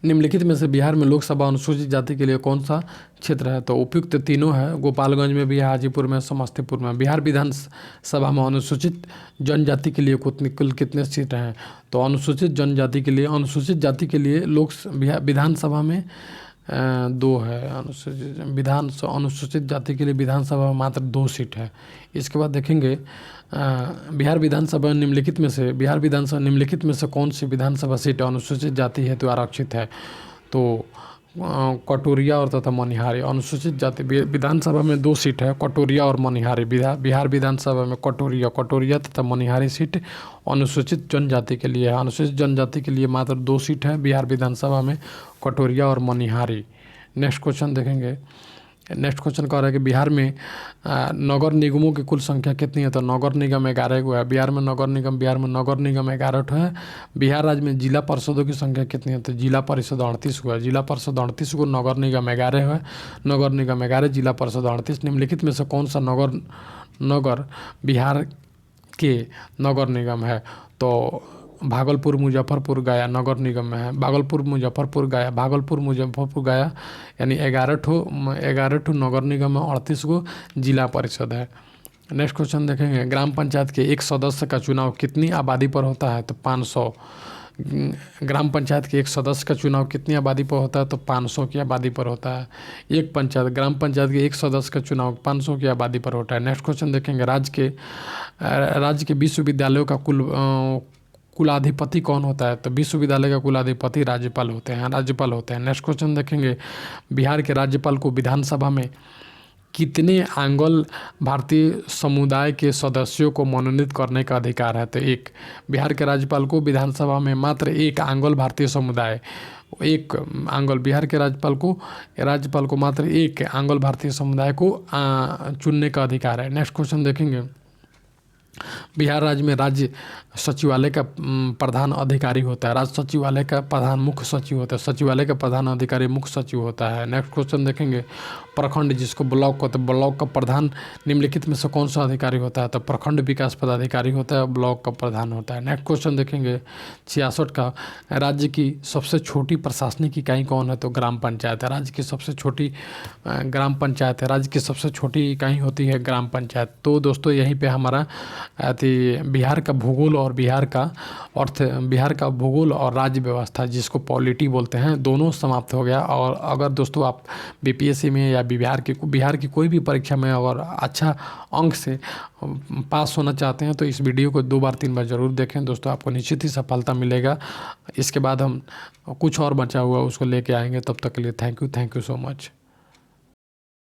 निम्नलिखित में से बिहार में लोकसभा अनुसूचित जाति के लिए कौन सा क्षेत्र है? तो उपयुक्त तीनों है। गोपालगंज में भी, हाजीपुर में, समस्तीपुर में। बिहार विधानसभा में अनुसूचित जनजाति के लिए कुल कितने सीट हैं? तो अनुसूचित जाति के लिए विधानसभा में 2 है। अनुसूचित जाति के लिए विधानसभा में मात्र 2 सीट है। इसके बाद देखेंगे, बिहार विधानसभा निम्नलिखित में से कौन सी विधानसभा सीट अनुसूचित जाति हेतु आरक्षित है? तो कटोरिया और तथा मनिहारी। अनुसूचित जाति विधानसभा में 2 सीट है, कटोरिया और मनिहारी। बिहार विधानसभा में कटोरिया तथा मनिहारी सीट अनुसूचित जनजाति के लिए है। अनुसूचित जनजाति के लिए मात्र 2 सीट है बिहार विधानसभा में, कटोरिया और मनिहारी। नेक्स्ट क्वेश्चन देखेंगे, नेक्स्ट क्वेश्चन कह रहा है कि बिहार में नगर निगमों की कुल संख्या कितनी है? तो नगर निगम 11 गो है। बिहार में नगर निगम 11 है। बिहार राज्य में जिला परिषदों की संख्या कितनी है? तो जिला परिषद 38 गो है। जिला परिषद 38 गो, नगर निगम 11 है। नगर निगम 11, जिला परिषद 38। निम्नलिखित में से कौन सा नगर बिहार के नगर निगम है? तो भागलपुर, मुजफ्फरपुर, गया नगर निगम में है। भागलपुर, मुजफ्फरपुर, गया यानी 11 नगर निगम है, 38 गो जिला परिषद है। नेक्स्ट क्वेश्चन देखेंगे, ग्राम पंचायत के एक सदस्य का चुनाव कितनी आबादी पर होता है? तो 500। ग्राम पंचायत के एक सदस्य का चुनाव कितनी आबादी पर होता है? तो 500 की आबादी पर होता है। ग्राम पंचायत के एक सदस्य का चुनाव 500 की आबादी पर होता है। नेक्स्ट क्वेश्चन देखेंगे, राज्य के विश्वविद्यालयों का कुलाधिपति कौन होता है? तो विश्वविद्यालय का कुलाधिपति राज्यपाल होते हैं। नेक्स्ट क्वेश्चन देखेंगे, बिहार के राज्यपाल को विधानसभा में कितने आंगल भारतीय समुदाय के सदस्यों को मनोनीत करने का अधिकार है? तो 1। बिहार के राज्यपाल को विधानसभा में मात्र 1 आंगल भारतीय समुदाय, 1 आंगल बिहार के राज्यपाल को मात्र 1 आंगल भारतीय समुदाय को चुनने का अधिकार है। नेक्स्ट क्वेश्चन देखेंगे, बिहार राज्य में राज्य सचिवालय का प्रधान अधिकारी होता है। राज्य सचिवालय का प्रधान मुख्य सचिव होता है। सचिवालय का प्रधान अधिकारी मुख्य सचिव होता है। नेक्स्ट क्वेश्चन देखेंगे, प्रखंड जिसको ब्लॉक कहते हैं, ब्लॉक का प्रधान निम्नलिखित में से कौन सा अधिकारी होता है? तो प्रखंड विकास पदाधिकारी होता है, ब्लॉक का प्रधान होता है। नेक्स्ट क्वेश्चन देखेंगे 66 का, राज्य की सबसे छोटी प्रशासनिक इकाई कौन है? तो ग्राम पंचायत है। राज्य की सबसे छोटी ग्राम पंचायत है। राज्य की सबसे छोटी इकाई होती है ग्राम पंचायत। तो दोस्तों यहीं पे हमारा बिहार का भूगोल और बिहार का भूगोल और राज्य व्यवस्था जिसको पॉलिटी बोलते हैं, दोनों समाप्त हो गया। और अगर दोस्तों आप बीपीएससी में या या बिहार की कोई भी परीक्षा में अगर अच्छा अंक से पास होना चाहते हैं तो इस वीडियो को 2 बार 3 बार ज़रूर देखें दोस्तों, आपको निश्चित ही सफलता मिलेगा। इसके बाद हम कुछ और बचा हुआ उसको लेके आएंगे, तब तक के लिए थैंक यू सो मच।